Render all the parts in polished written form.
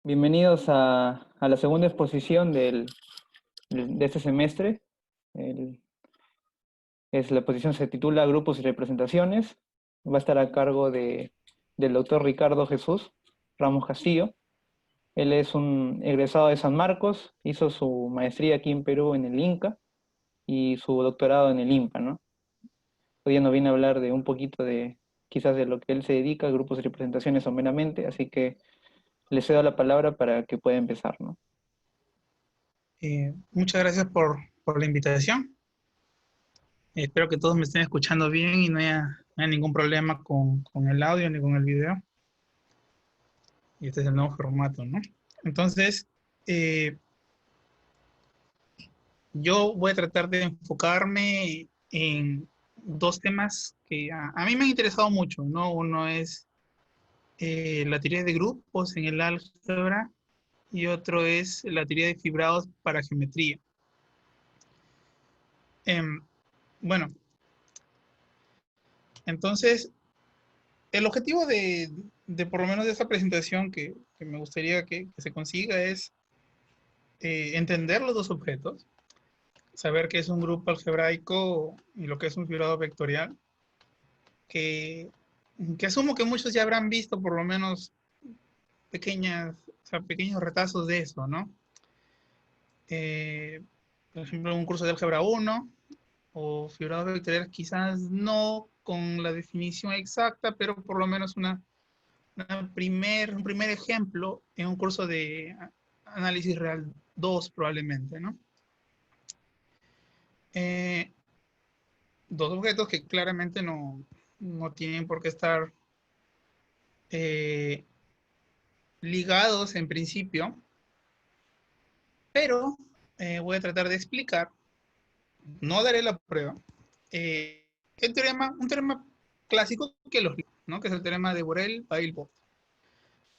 Bienvenidos a la segunda exposición de este semestre. El- la exposición se titula Grupos y Representaciones. Va a estar a cargo del doctor Ricardo Jesús Ramos Castillo. Él es un egresado de San Marcos, hizo su maestría aquí en Perú en el INCA y su doctorado en el IMPA, ¿no? Hoy día nos viene a hablar de un poquito quizás de lo que él se dedica, grupos y representaciones someramente, así que le cedo la palabra para que pueda empezar, ¿no? Muchas gracias por la invitación. Espero que todos me estén escuchando bien y no haya ningún problema con el audio ni con el video. Y este es el nuevo formato, ¿no? Entonces, eh, yo voy a tratar de enfocarme en dos temas que a mí me han interesado mucho, ¿no? Uno es la teoría de grupos en el álgebra y otro es la teoría de fibrados para geometría. Em, bueno, entonces el objetivo de por lo menos de esta presentación que me gustaría que se consiga es entender los dos objetos, saber qué es un grupo algebraico y lo que es un fibrado vectorial, que, que asumo que muchos ya habrán visto por lo menos pequeños retazos de eso, ¿no? Eh, por ejemplo, un curso de álgebra 1 o fibrados vectoriales quizás no con la definición exacta, pero por lo menos un primer ejemplo en un curso de análisis real 2 probablemente, ¿no? Eh, Dos objetos que claramente no tienen por qué estar eh, ligados en principio, pero voy a tratar de explicar, no daré la prueba, un teorema clásico que los liga, ¿no? Que es el teorema de Borel-Vail-Bott.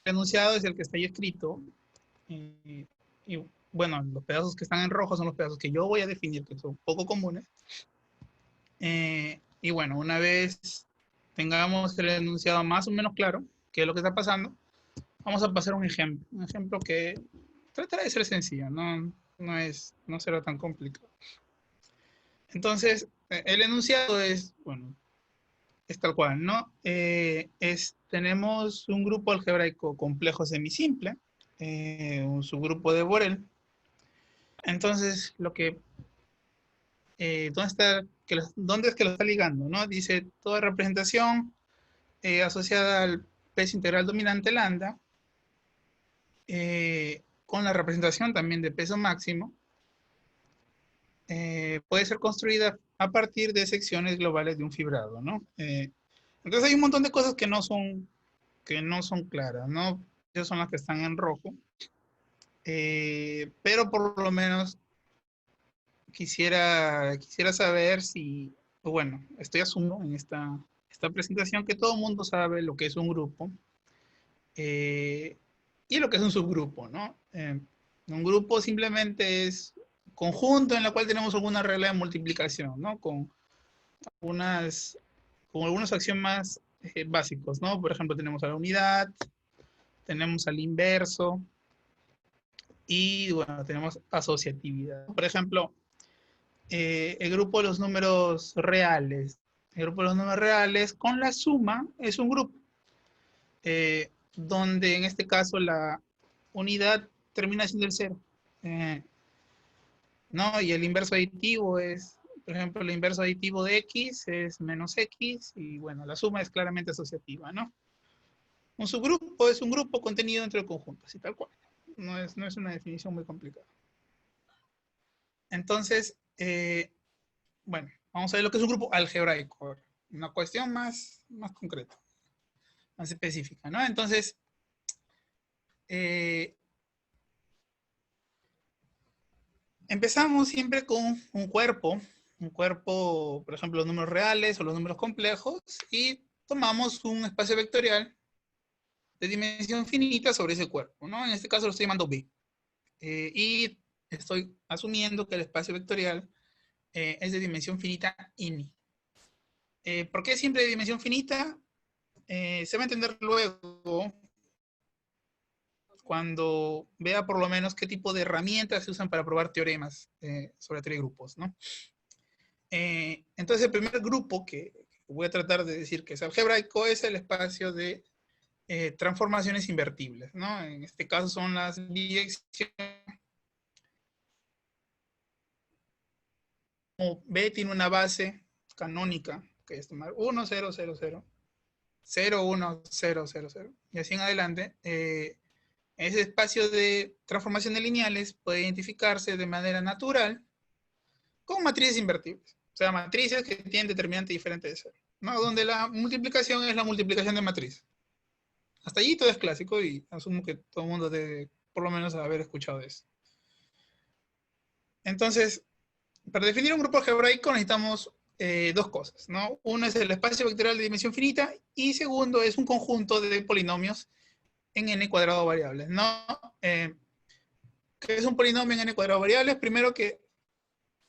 El enunciado es el que está ahí escrito, y bueno, los pedazos que están en rojo son los pedazos que yo voy a definir, que son poco comunes. Y bueno, una vez tengamos el enunciado más o menos claro, qué es lo que está pasando, vamos a pasar un ejemplo que tratará de ser sencillo, no será tan complicado. Entonces, el enunciado es, bueno, es tal cual, ¿no? Tenemos un grupo algebraico complejo semisimple, un subgrupo de Borel. Entonces, ¿dónde es que lo está ligando? ¿No? Dice toda representación asociada al peso integral dominante lambda, con la representación también de peso máximo, puede ser construida a partir de secciones globales de un fibrado, ¿no? Entonces hay un montón de cosas que no son claras, ¿no? Esas son las que están en rojo, pero por lo menos quisiera saber si, pues bueno, estoy asumiendo en esta presentación que todo el mundo sabe lo que es un grupo eh, y lo que es un subgrupo, ¿no? Un grupo simplemente es conjunto en el cual tenemos alguna regla de multiplicación, ¿no? Unas, con algunos axiomas básicos, ¿no? Por ejemplo, tenemos a la unidad, tenemos al inverso y, bueno, tenemos asociatividad. Por ejemplo, el grupo de los números reales. El grupo de los números reales con la suma es un grupo, donde en este caso la unidad termina siendo el cero. Eh, ¿No? Y el inverso aditivo es, por ejemplo, el inverso aditivo de x es menos x y bueno, la suma es claramente asociativa, ¿no? Un subgrupo es un grupo contenido dentro del conjunto, así tal cual. No es una definición muy complicada. Entonces, bueno, vamos a ver lo que es un grupo algebraico. Una cuestión más concreta, más específica, ¿no? Entonces, eh, empezamos siempre con un cuerpo, por ejemplo, los números reales o los números complejos, y tomamos un espacio vectorial de dimensión finita sobre ese cuerpo, ¿no? En este caso lo estoy llamando B. Y estoy asumiendo que el espacio vectorial es de dimensión finita ini. ¿Por qué siempre de dimensión finita? Se va a entender luego cuando vea por lo menos qué tipo de herramientas se usan para probar teoremas sobre teoría de grupos, ¿no? Entonces el primer grupo que voy a tratar de decir que es algebraico es el espacio de transformaciones invertibles, ¿no? En este caso son las direcciones. Como B tiene una base canónica, que es tomar 1, 0, 0, 0, 0, 1, 0, 0, 0, y así en adelante, ese espacio de transformación de lineales puede identificarse de manera natural con matrices invertibles. O sea, matrices que tienen determinante diferente de 0, ¿no? Donde la multiplicación es la multiplicación de matriz. Hasta allí todo es clásico y asumo que todo el mundo debe por lo menos haber escuchado de eso. Entonces, para definir un grupo algebraico necesitamos dos cosas, ¿no? Uno es el espacio vectorial de dimensión finita y segundo es un conjunto de polinomios en n cuadrado variables, ¿no? ¿Qué es un polinomio en n cuadrado variables? Primero que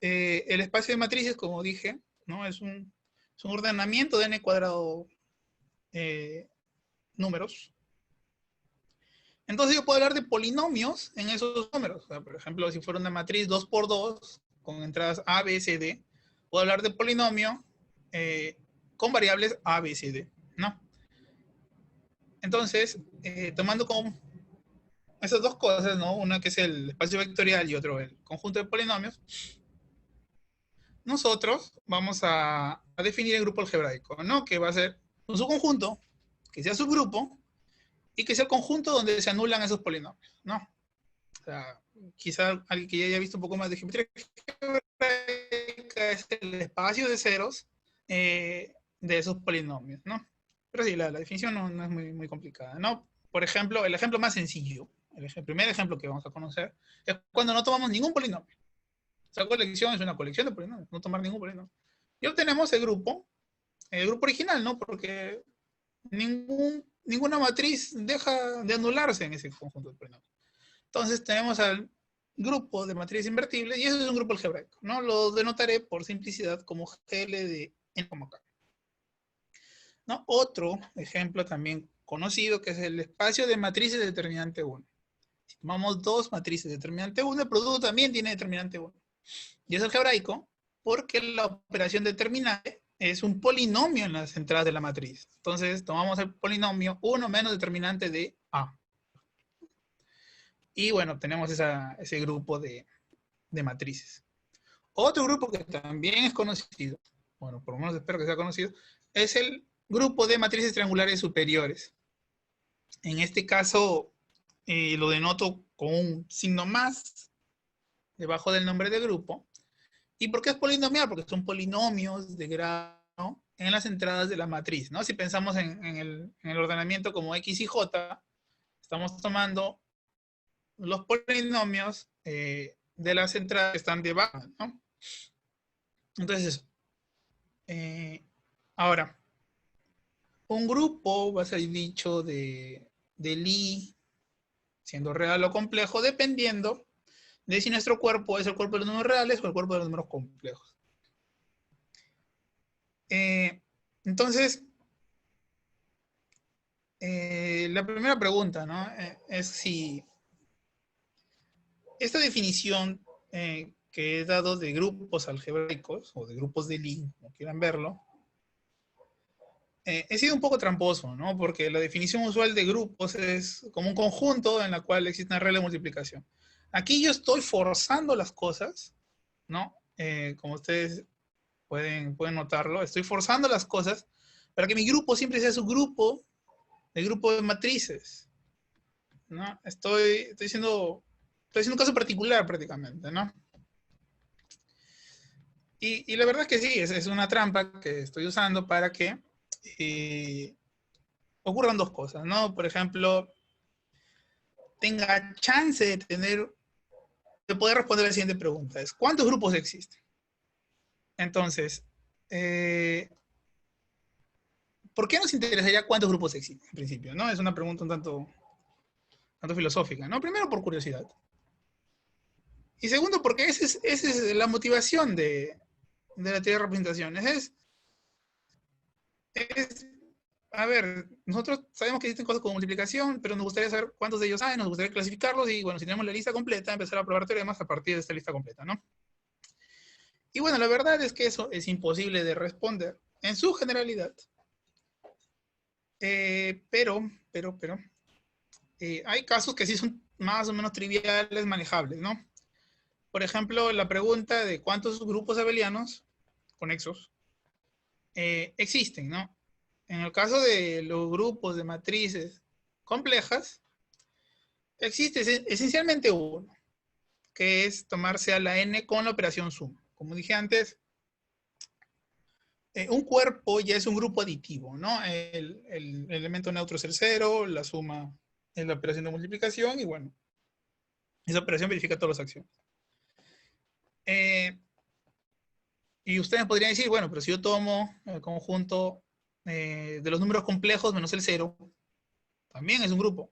el espacio de matrices, como dije, ¿no? Es un ordenamiento de n cuadrado números. Entonces yo puedo hablar de polinomios en esos números. O sea, por ejemplo, si fuera una matriz 2 por 2 con entradas A, B, C, D, puedo hablar de polinomio con variables A, B, C, D, ¿no? Entonces, tomando como esas dos cosas, ¿no? Una que es el espacio vectorial y otro el conjunto de polinomios, nosotros vamos a definir el grupo algebraico, ¿no? Que va a ser un subconjunto, que sea subgrupo, y que sea el conjunto donde se anulan esos polinomios, ¿no? O sea, quizá alguien que ya haya visto un poco más de geometría algebraica es el espacio de ceros de esos polinomios, ¿no? Pero sí, la definición no es muy complicada, ¿no? Por ejemplo, el ejemplo más sencillo, el primer ejemplo que vamos a conocer, es cuando no tomamos ningún polinomio. Esa colección es una colección de polinomios, no tomar ningún polinomio. Y obtenemos el grupo original, ¿no? Porque ninguna matriz deja de anularse en ese conjunto de polinomios. Entonces tenemos al grupo de matrices invertibles y eso es un grupo algebraico, ¿no? Lo denotaré por simplicidad como GL de n como K. ¿No? Otro ejemplo también conocido que es el espacio de matrices de determinante 1. Si tomamos dos matrices de determinante 1, el producto también tiene determinante 1. Y es algebraico porque la operación determinante es un polinomio en las entradas de la matriz. Entonces tomamos el polinomio 1 menos determinante de A. Y bueno, tenemos ese grupo de matrices. Otro grupo que también es conocido, bueno, por lo menos espero que sea conocido, es el grupo de matrices triangulares superiores. En este caso, lo denoto con un signo más debajo del nombre de grupo. ¿Y por qué es polinomial? Porque son polinomios de grado, ¿no?, en las entradas de la matriz, ¿no? Si pensamos en el ordenamiento como X y J, estamos tomando los polinomios de las entradas que están debajo, ¿no? Entonces, ahora, un grupo va a ser dicho de Lie, siendo real o complejo, dependiendo de si nuestro cuerpo es el cuerpo de los números reales o el cuerpo de los números complejos. Entonces, la primera pregunta, ¿no?, es si esta definición que he dado de grupos algebraicos o de grupos de Lie, como quieran verlo, he sido un poco tramposo, ¿no? Porque la definición usual de grupos es como un conjunto en la cual existe una regla de multiplicación. Aquí yo estoy forzando las cosas, ¿no? Como ustedes pueden notarlo, estoy forzando las cosas para que mi grupo siempre sea su grupo, el grupo de matrices, ¿no? Estoy haciendo un caso particular prácticamente, ¿no? Y la verdad es que sí, es una trampa que estoy usando para que ocurran dos cosas, ¿no? Por ejemplo, tenga chance de poder responder la siguiente pregunta: es ¿cuántos grupos existen? Entonces, ¿por qué nos interesaría cuántos grupos existen en principio, no? Es una pregunta un tanto filosófica, ¿no? Primero, por curiosidad. Y segundo, porque esa es la motivación de la teoría de representaciones. Es a ver, nosotros sabemos que existen cosas como multiplicación, pero nos gustaría saber cuántos de ellos hay, nos gustaría clasificarlos y, bueno, si tenemos la lista completa, empezar a probar teoremas a partir de esta lista completa, ¿no? Y bueno, la verdad es que eso es imposible de responder en su generalidad. Pero, hay casos que sí son más o menos triviales, manejables, ¿no? Por ejemplo, la pregunta de cuántos grupos abelianos conexos existen, ¿no? En el caso de los grupos de matrices complejas, existe esencialmente uno, que es tomarse a la n con la operación suma. Como dije antes, un cuerpo ya es un grupo aditivo, ¿no? El elemento neutro es el cero, la suma es la operación de multiplicación y bueno, esa operación verifica todas las acciones. Y ustedes podrían decir, bueno, pero si yo tomo el conjunto de los números complejos menos el cero, también es un grupo.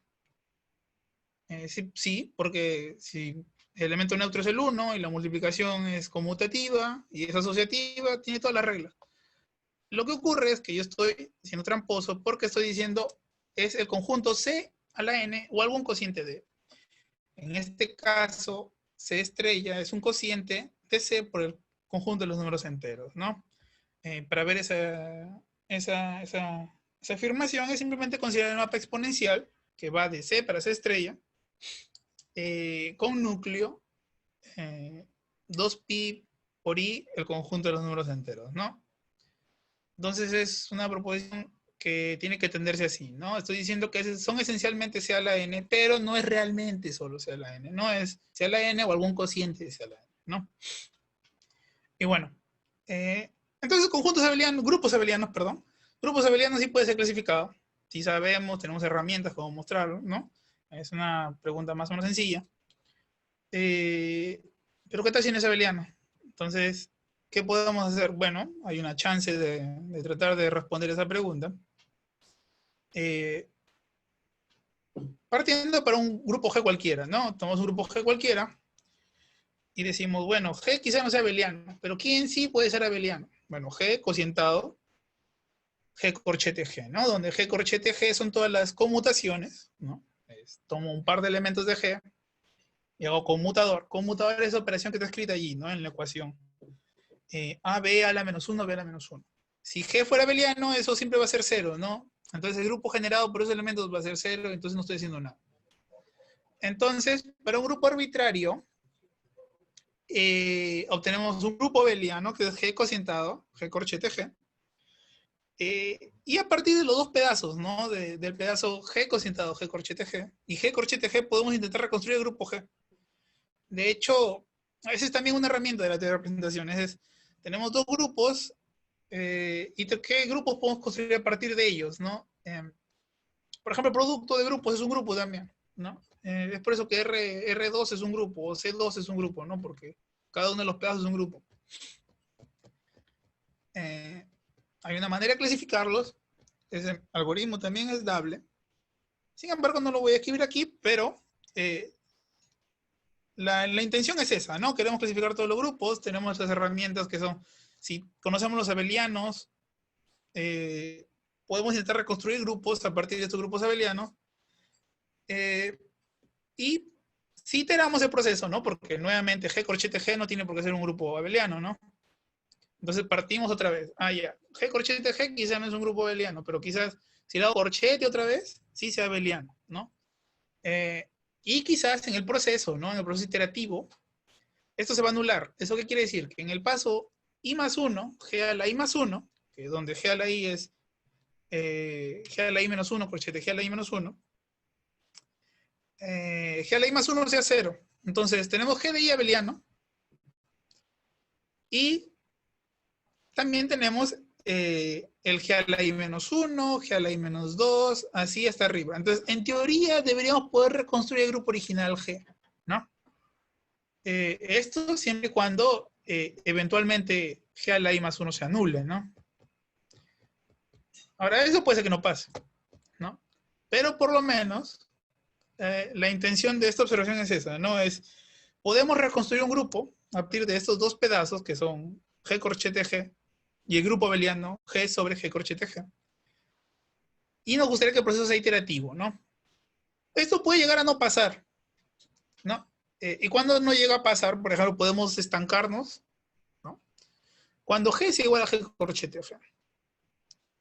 Sí, sí, porque si el elemento neutro es el 1 y la multiplicación es conmutativa y es asociativa, tiene todas las reglas. Lo que ocurre es que yo estoy siendo tramposo porque estoy diciendo es el conjunto C a la n o algún cociente de. En este caso, C estrella es un cociente de C por el conjunto de los números enteros, ¿no? Para ver esa afirmación es simplemente considerar el mapa exponencial que va de C para C estrella con núcleo 2pi por i el conjunto de los números enteros, ¿no? Entonces es una proposición que tiene que entenderse así, ¿no? Estoy diciendo que son esencialmente C a la n, pero no es realmente solo C a la n, no es C a la n o algún cociente de C a la n, ¿no? Y bueno, entonces conjuntos abelianos, grupos abelianos sí puede ser clasificado. Si sabemos, tenemos herramientas como mostrarlo, ¿no? Es una pregunta más o menos sencilla. Pero ¿qué tal si no es abeliano? Entonces, ¿qué podemos hacer? Bueno, hay una chance de tratar de responder esa pregunta. Partiendo para un grupo G cualquiera, ¿no? Tomamos un grupo G cualquiera y decimos, bueno, G quizá no sea abeliano, pero ¿quién sí puede ser abeliano? Bueno, G cocientado, G corchete G, ¿no? Donde G corchete G son todas las conmutaciones, ¿no? Tomo un par de elementos de G y hago conmutador. Conmutador es la operación que está escrita allí, ¿no? En la ecuación. A, B a la menos 1, B a la menos 1. Si G fuera abeliano, eso siempre va a ser 0, ¿no? Entonces el grupo generado por esos elementos va a ser 0, entonces no estoy haciendo nada. Entonces, para un grupo arbitrario, obtenemos un grupo abeliano, que es G cocientado, G corchete G, y a partir de los dos pedazos, ¿no? Del pedazo G cocientado, G corchete G, y G corchete G, podemos intentar reconstruir el grupo G. De hecho, esa es también una herramienta de la teoría de representaciones. Tenemos dos grupos, y qué grupos podemos construir a partir de ellos, ¿no? Por ejemplo, el producto de grupos es un grupo también, ¿no? Es por eso que R2 es un grupo, o C2 es un grupo, ¿no? Porque cada uno de los pedazos es un grupo. Hay una manera de clasificarlos. Ese algoritmo también es dable. Sin embargo, no lo voy a escribir aquí, pero la intención es esa, ¿no? Queremos clasificar todos los grupos, tenemos estas herramientas que son, si conocemos los abelianos, podemos intentar reconstruir grupos a partir de estos grupos abelianos, y si iteramos el proceso, ¿no? Porque nuevamente G corchete G no tiene por qué ser un grupo abeliano, ¿no? Entonces partimos otra vez. Ya. G corchete G quizás no es un grupo abeliano, pero quizás si le hago corchete otra vez, sí sea abeliano, ¿no? Y quizás en el proceso, ¿no? En el proceso iterativo, esto se va a anular. ¿Eso qué quiere decir? Que en el paso I más 1, G a la I más 1, que es donde G a la I es G a la I menos 1, corchete G a la I menos 1, G a la I más 1 sea 0. Entonces tenemos G de I abeliano y también tenemos el G a la I menos 1, G a la I menos 2, así hasta arriba. Entonces, en teoría, deberíamos poder reconstruir el grupo original G, ¿no? Esto siempre y cuando eventualmente G a la I más 1 se anule, ¿no? Ahora, eso puede ser que no pase, ¿no? Pero por lo menos, la intención de esta observación es esa, ¿no? Podemos reconstruir un grupo a partir de estos dos pedazos que son G corchete G y el grupo abeliano G sobre G corchete G. y nos gustaría que el proceso sea iterativo, ¿no? Esto puede llegar a no pasar, ¿no? Y cuando no llega a pasar, por ejemplo, podemos estancarnos, ¿no? Cuando G es igual a G corchete G.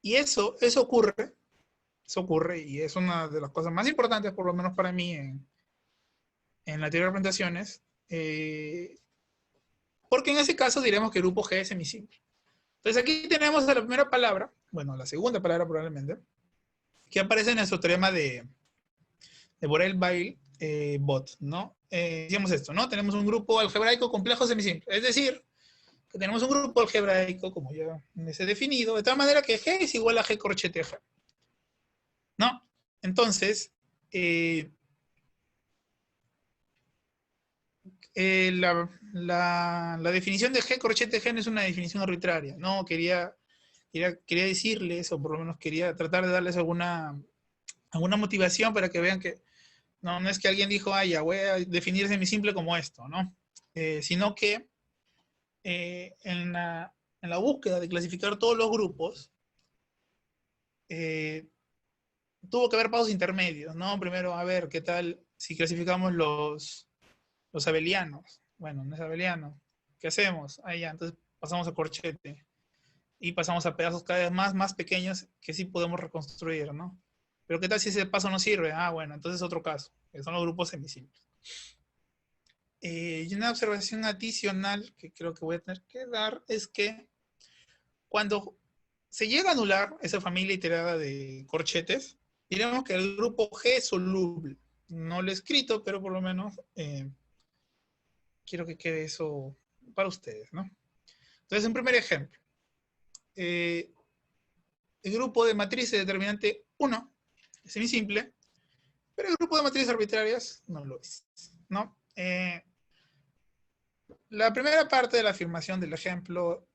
Y eso ocurre y es una de las cosas más importantes, por lo menos para mí, en la teoría de representaciones, porque en ese caso diremos que el grupo G es semisimple. Entonces aquí tenemos la primera palabra, bueno, la segunda palabra probablemente, que aparece en nuestro teorema de Borel-Weil bot, ¿no? Decíamos esto, ¿no? Tenemos un grupo algebraico complejo semisimple, es decir, que tenemos un grupo algebraico, como ya les he definido, de tal manera que G es igual a G corchete G, ¿no? Entonces, la definición de G corchete G no es una definición arbitraria, ¿no? Quería decirles, o por lo menos quería tratar de darles alguna motivación para que vean que no es que alguien dijo, ya voy a definir semisimple como esto, ¿no? Sino que en la búsqueda de clasificar todos los grupos, tuvo que haber pasos intermedios, ¿no? Primero, a ver, ¿qué tal si clasificamos los abelianos? Bueno, no es abeliano. ¿Qué hacemos? Ahí ya, entonces pasamos a corchete. Y pasamos a pedazos cada vez más pequeños que sí podemos reconstruir, ¿no? Pero ¿qué tal si ese paso no sirve? Bueno, entonces otro caso, que son los grupos semisimples. Y una observación adicional que creo que voy a tener que dar es que cuando se llega a anular esa familia iterada de corchetes, diremos que el grupo G es soluble. No lo he escrito, pero por lo menos quiero que quede eso para ustedes, ¿no? Entonces, un primer ejemplo. El grupo de matrices determinante 1 es semisimple, pero el grupo de matrices arbitrarias no lo es, ¿no? La primera parte de la afirmación del ejemplo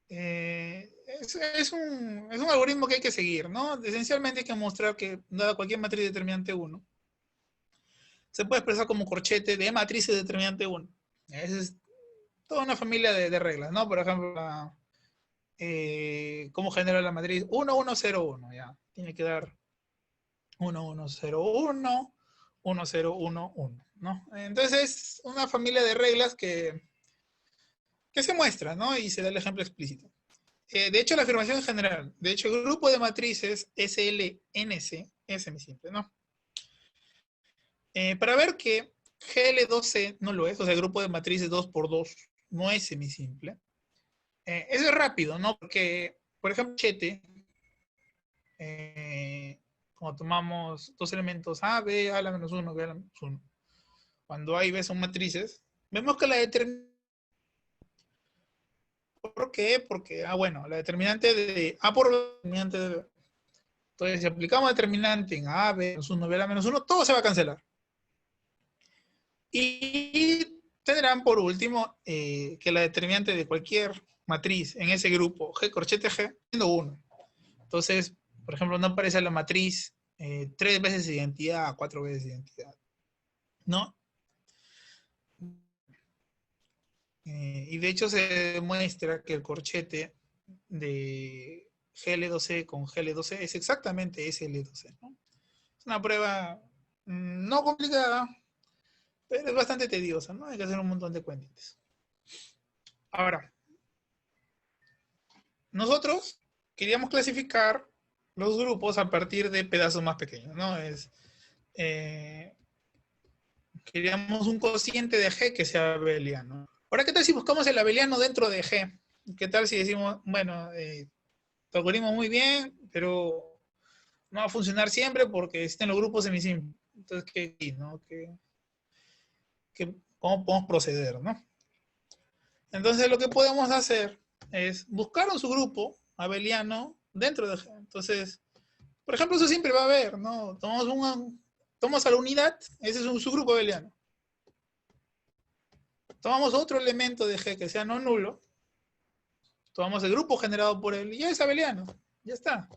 es un algoritmo que hay que seguir, ¿no? Esencialmente hay que mostrar que, dada cualquier matriz determinante 1, se puede expresar como corchete de matrices determinante 1. Esa es toda una familia de reglas, ¿no? Por ejemplo, cómo genera la matriz 1, 1, 0, 1, ya. Tiene que dar 1, 1, 0, 1, 1, 0, 1, 1, ¿no? Entonces es una familia de reglas que se muestra, ¿no? Y se da el ejemplo explícito. De hecho, la afirmación en general, de hecho, el grupo de matrices SLNC es semisimple, ¿no? Para ver que GL2C no lo es, o sea, el grupo de matrices 2 por 2 no es semisimple, eso es rápido, ¿no? Porque, por ejemplo, Chete, cuando tomamos dos elementos A, B, A la menos 1, B a la menos 1, cuando A y B son matrices, vemos que la determinante. ¿Por qué? Porque, bueno, la determinante de A por B, determinante de B. Entonces, si aplicamos determinante en A, B, menos 1, B a la menos 1, todo se va a cancelar. Y tendrán por último que la determinante de cualquier matriz en ese grupo G corchete G siendo 1. Entonces, por ejemplo, no aparece la matriz 3 veces identidad, 4 veces identidad, ¿no? Y de hecho se demuestra que el corchete de GL2C con GL2C es exactamente SL2C, ¿no? Es una prueba no complicada, pero es bastante tediosa, ¿no? Hay que hacer un montón de cuentitas. Ahora, nosotros queríamos clasificar los grupos a partir de pedazos más pequeños, ¿no? Queríamos un cociente de G que sea abeliano. Ahora, ¿qué tal si buscamos el abeliano dentro de G? ¿Qué tal si decimos, bueno, tu algoritmo muy bien, pero no va a funcionar siempre porque existen los grupos semisimples? Entonces, ¿no? ¿Cómo podemos proceder, no? Entonces, lo que podemos hacer es buscar un subgrupo abeliano dentro de G. Entonces, por ejemplo, eso siempre va a haber, ¿no? Tomamos a la unidad, ese es un subgrupo abeliano. Tomamos otro elemento de G que sea no nulo, tomamos el grupo generado por él y ya es abeliano, ya está.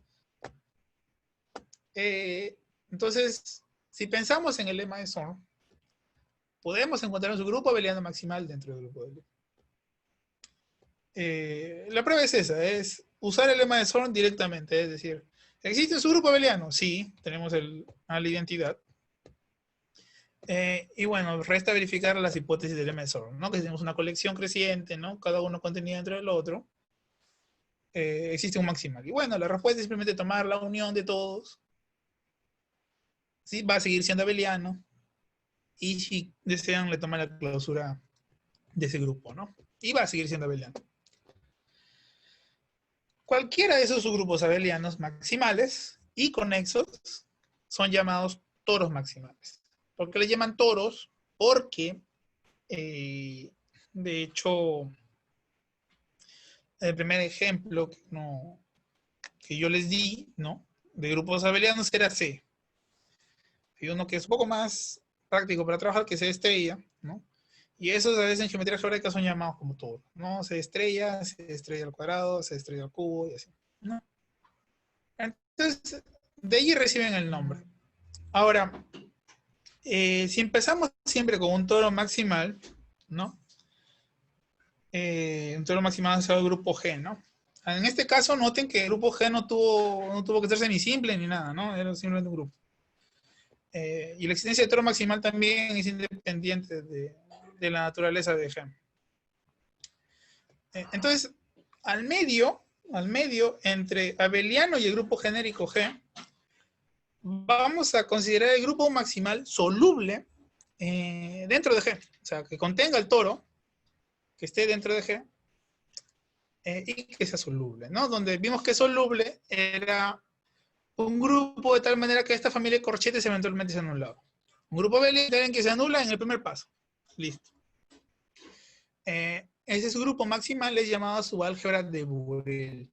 Entonces, si pensamos en el lema de Zorn, podemos encontrar un subgrupo abeliano maximal dentro del grupo de L. La prueba es esa, es usar el lema de Zorn directamente, es decir, ¿Existe un subgrupo abeliano? Sí, tenemos a la identidad. Y bueno, resta verificar las hipótesis del emesor, ¿no? Que tenemos una colección creciente, ¿no? Cada uno contenido dentro del otro. Existe un maximal. Y bueno, la respuesta es simplemente tomar la unión de todos. ¿Sí? Va a seguir siendo abeliano. Y si desean, le toman la clausura de ese grupo, ¿no? Y va a seguir siendo abeliano. Cualquiera de esos subgrupos abelianos maximales y conexos son llamados toros maximales. ¿Por qué le llaman toros? Porque, de hecho, el primer ejemplo que yo les di, ¿no? De grupos abelianos era C. Hay uno que es un poco más práctico para trabajar, que es C estrella, ¿no? Y esos a veces en geometría algebraica son llamados como toros, ¿no? C estrella al cuadrado, C estrella al cubo y así, ¿no? Entonces, de allí reciben el nombre. Ahora, si empezamos siempre con un toro maximal, ¿no? Un toro maximal es el grupo G, ¿no? En este caso, noten que el grupo G no tuvo que ser ni simple ni nada, ¿no? Era simplemente un grupo. Y la existencia de toro maximal también es independiente de la naturaleza de G. Entonces, al medio, entre abeliano y el grupo genérico G, vamos a considerar el grupo maximal soluble dentro de G. O sea, que contenga el toro, que esté dentro de G, y que sea soluble, ¿no? Donde vimos que soluble era un grupo de tal manera que esta familia de corchetes eventualmente se anulaba. Un grupo abeliano que se anula en el primer paso. Listo. Ese subgrupo maximal es llamado subálgebra de Borel.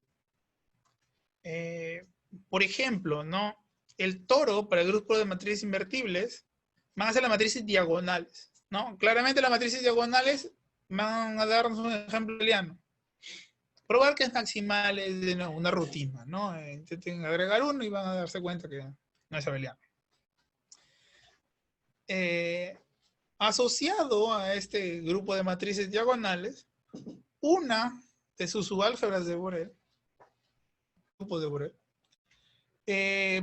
Por ejemplo, ¿no? El toro para el grupo de matrices invertibles van a ser las matrices diagonales, ¿no? Claramente las matrices diagonales van a darnos un ejemplo abeliano. Probar que es maximal es de nuevo una rutina, ¿no? Intenten agregar uno y van a darse cuenta que no es abeliano. Asociado a este grupo de matrices diagonales, una de sus subálgebras de Borel, grupo de Borel,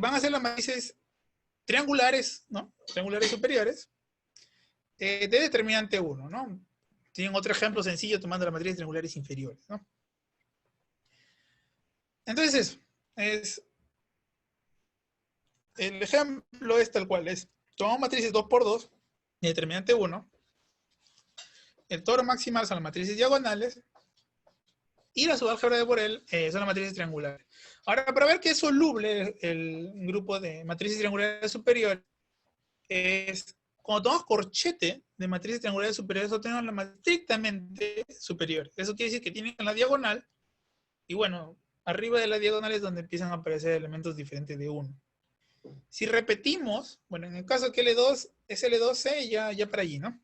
van a ser las matrices triangulares, ¿no? Triangulares superiores, de determinante 1, ¿no? Tienen otro ejemplo sencillo tomando las matrices triangulares inferiores, ¿no? Entonces, el ejemplo es tal cual, tomamos matrices 2×2, de determinante 1, el toro maximal son las matrices diagonales, y la subálgebra de Borel son las matrices triangulares. Ahora, para ver qué es soluble el grupo de matrices triangulares superiores, es cuando tomamos corchete de matrices triangulares superiores, obtenemos las más estrictamente superiores. Eso quiere decir que tienen la diagonal, y bueno, arriba de la diagonal es donde empiezan a aparecer elementos diferentes de 1. Si repetimos, bueno, en el caso que L2 es L2C, ya para allí, ¿no?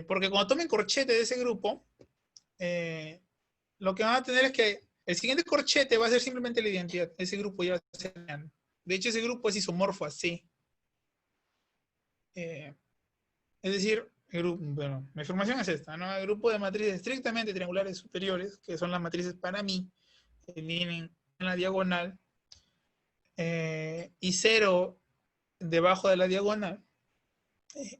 Porque cuando tomen corchete de ese grupo, lo que van a tener es que el siguiente corchete va a ser simplemente la identidad. Ese grupo ya va a ser. De hecho, ese grupo es isomorfo a C. Es decir, bueno, mi información es esta, ¿no? El grupo de matrices estrictamente triangulares superiores, que son las matrices para mí, que vienen en la diagonal, y 0 debajo de la diagonal,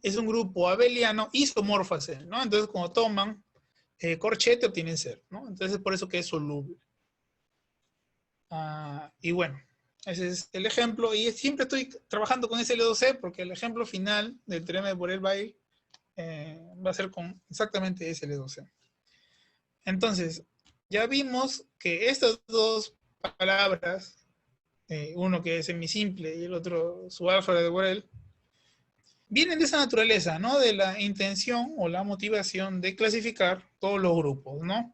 es un grupo abeliano isomorfo a C, ¿no? Entonces, cuando toman corchete, obtienen 0, ¿no? Entonces, por eso que es soluble. Y bueno, ese es el ejemplo, y siempre estoy trabajando con ese L2C porque el ejemplo final del teorema de Borel-Weil va a ser con exactamente ese L2C. Entonces, ya vimos que estas dos palabras, uno que es semisimple y el otro subálgebra de Borel, vienen de esa naturaleza, ¿no? De la intención o la motivación de clasificar todos los grupos, ¿no?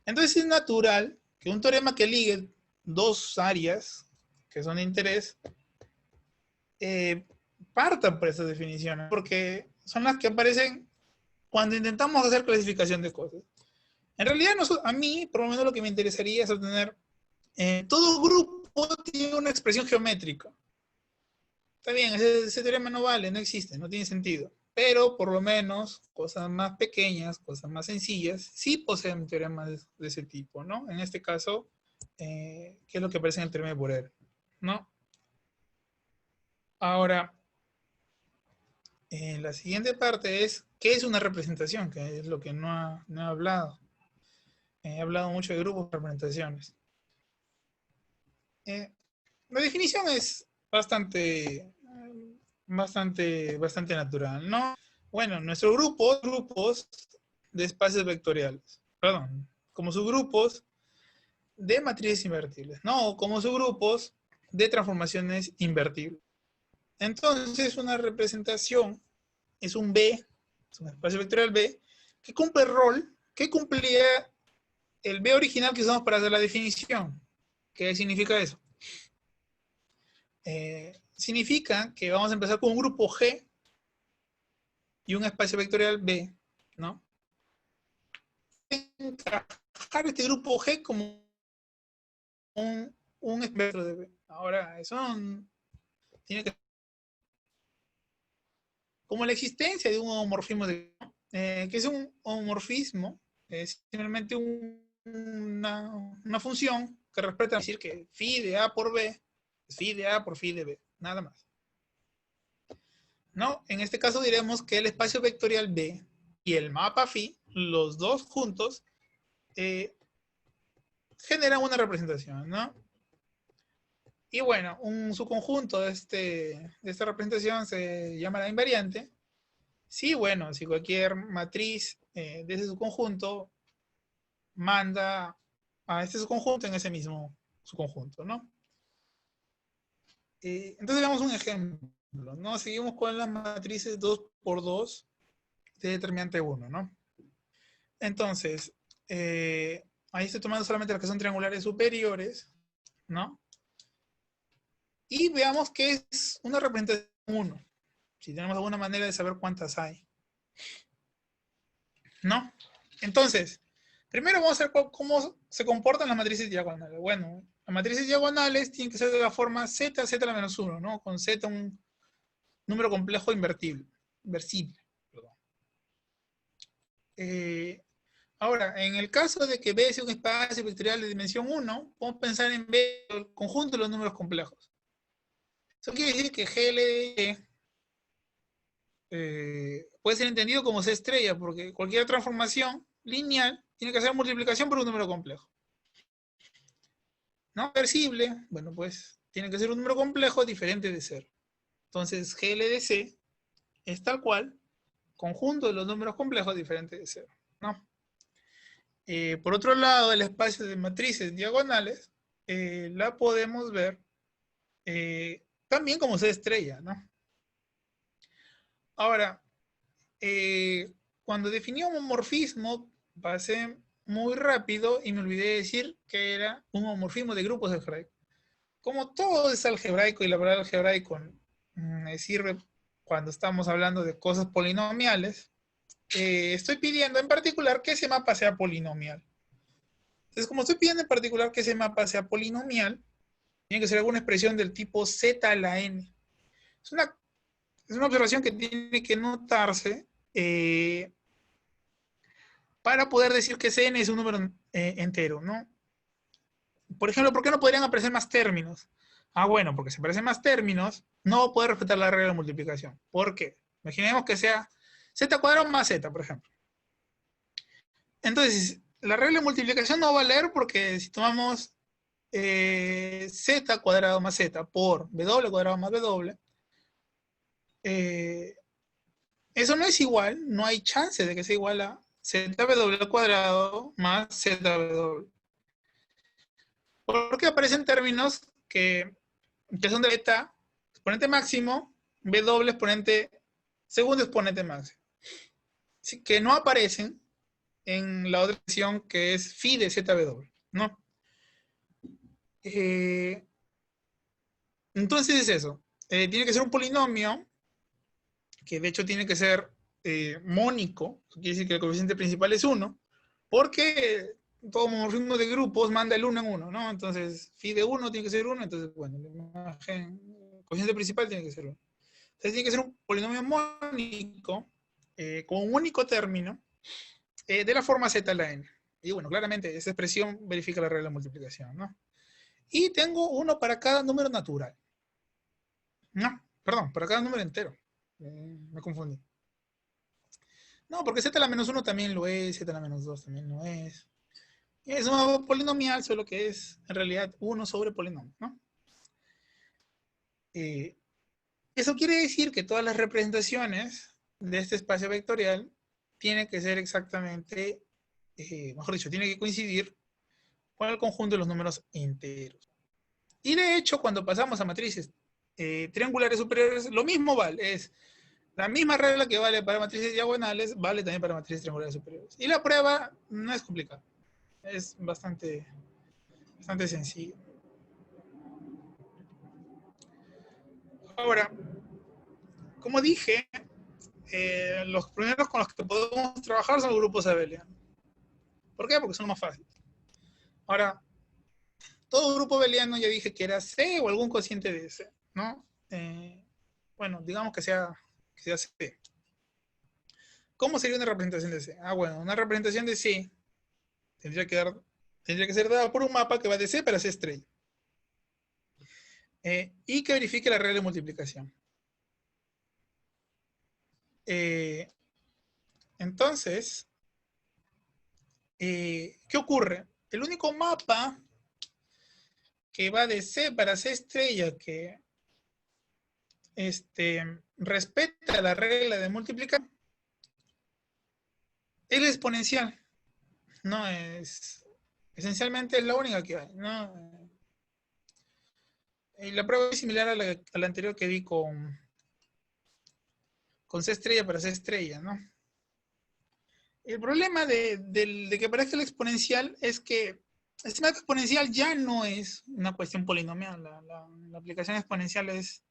Entonces es natural que un teorema que ligue dos áreas que son de interés partan por esas definiciones, porque son las que aparecen cuando intentamos hacer clasificación de cosas. En realidad, a mí, por lo menos lo que me interesaría es obtener, todo grupo tiene una expresión geométrica. Está bien, ese teorema no vale, no existe, no tiene sentido. Pero por lo menos cosas más pequeñas, cosas más sencillas, sí poseen teoremas de ese tipo, ¿no? En este caso, ¿qué es lo que aparece en el teorema de Borel? ¿no? Ahora, la siguiente parte es, ¿qué es una representación? Que es lo que no he hablado. He hablado mucho de grupos de representaciones. La definición es bastante natural, ¿no? Bueno, nuestros grupos de espacios vectoriales, perdón, como subgrupos de matrices invertibles, ¿no? O como subgrupos de transformaciones invertibles. Entonces, una representación es un B, es un espacio vectorial B, que cumple el rol que cumplía el B original que usamos para hacer la definición. ¿Qué significa eso? Significa que vamos a empezar con un grupo G y un espacio vectorial B, ¿no? Encajar este grupo G como un espectro de B. Ahora, eso tiene que como la existencia de un homorfismo que es un homorfismo, es simplemente una función que respeta decir que phi de A por B es phi de A por phi de B, nada más. ¿No? En este caso diremos que el espacio vectorial B y el mapa phi, los dos juntos, generan una representación, ¿no? Y bueno, un subconjunto de esta representación se llama la invariante. Sí, bueno, si cualquier matriz de ese subconjunto manda a este subconjunto en ese mismo subconjunto, ¿no? Entonces veamos un ejemplo, ¿no? Seguimos con las matrices 2 por 2 de determinante 1, ¿no? Entonces, ahí estoy tomando solamente las que son triangulares superiores, ¿no? Y veamos qué es una representación 1. Si tenemos alguna manera de saber cuántas hay. ¿No? Entonces, primero vamos a ver cómo se comportan las matrices diagonales. Bueno, las matrices diagonales tienen que ser de la forma z, z a la menos 1, ¿no? Con z un número complejo inversible. Perdón. Ahora, en el caso de que B sea un espacio vectorial de dimensión 1, podemos pensar en B, el conjunto de los números complejos. Eso quiere decir que GLD puede ser entendido como C estrella, porque cualquier transformación lineal tiene que hacer multiplicación por un número complejo. ¿No? Versible, bueno, pues tiene que ser un número complejo diferente de 0. Entonces, GLDC es tal cual, conjunto de los números complejos diferentes de 0. ¿No? Por otro lado, el espacio de matrices diagonales la podemos ver también como C estrella, ¿no? Ahora, cuando definí un homorfismo, pasé muy rápido y me olvidé de decir que era un homorfismo de grupos algebraicos. Como todo es algebraico y la palabra algebraico me sirve cuando estamos hablando de cosas polinomiales, estoy pidiendo en particular que ese mapa sea polinomial. Entonces, como estoy pidiendo en particular que ese mapa sea polinomial, tiene que ser alguna expresión del tipo z a la n. Es una observación que tiene que notarse para poder decir que Cn es un número entero, ¿no? Por ejemplo, ¿por qué no podrían aparecer más términos? Ah, bueno, porque si aparecen más términos, no puede respetar la regla de multiplicación. ¿Por qué? Imaginemos que sea z cuadrado más z, por ejemplo. Entonces, la regla de multiplicación no va a valer porque si tomamos z cuadrado más z por w cuadrado más w, eso no es igual, no hay chance de que sea igual a zw cuadrado más zw. Porque aparecen términos que son de beta, exponente máximo, b doble exponente, segundo exponente máximo. Así que no aparecen en la otra expresión que es phi de zw, ¿no? Entonces es eso. Tiene que ser un polinomio, que de hecho tiene que ser mónico, quiere decir que el coeficiente principal es 1, porque todo homorfismo de grupos manda el 1 en 1, ¿no? Entonces, phi de 1 tiene que ser 1, entonces, bueno, el coeficiente principal tiene que ser 1. Entonces, tiene que ser un polinomio mónico con un único término de la forma z a la n. Y bueno, claramente esa expresión verifica la regla de multiplicación, ¿no? Y tengo uno para cada número natural. No, perdón, para cada número entero. Me confundí. No, porque z a la menos 1 también lo es, z a la menos 2 también lo es. Es un polinomial, solo que es en realidad 1 sobre polinomio, ¿no? Eso quiere decir que todas las representaciones de este espacio vectorial tienen que ser exactamente, mejor dicho, tiene que coincidir con el conjunto de los números enteros. Y de hecho, cuando pasamos a matrices triangulares superiores, lo mismo vale, es la misma regla que vale para matrices diagonales, vale también para matrices triangulares superiores. Y la prueba no es complicada, es bastante sencillo. Ahora, como dije, los primeros con los que podemos trabajar son los grupos abelianos. ¿Por qué? Porque son más fáciles. Ahora, todo grupo abeliano ya dije que era C o algún cociente de C, ¿no? Bueno, digamos que sea C. ¿Cómo sería una representación de C? Ah, bueno, una representación de C tendría que ser dada por un mapa que va de C para C estrella. Y que verifique la regla de multiplicación. Entonces, ¿qué ocurre? El único mapa que va de C para C estrella que respeta la regla de multiplicación es la exponencial. No es, esencialmente es la única que hay, ¿no? Y la prueba es similar a la anterior que di con C estrella para C estrella, ¿no? El problema de que aparezca la exponencial es que este mapa exponencial ya no es una cuestión polinomial. La aplicación exponencial es,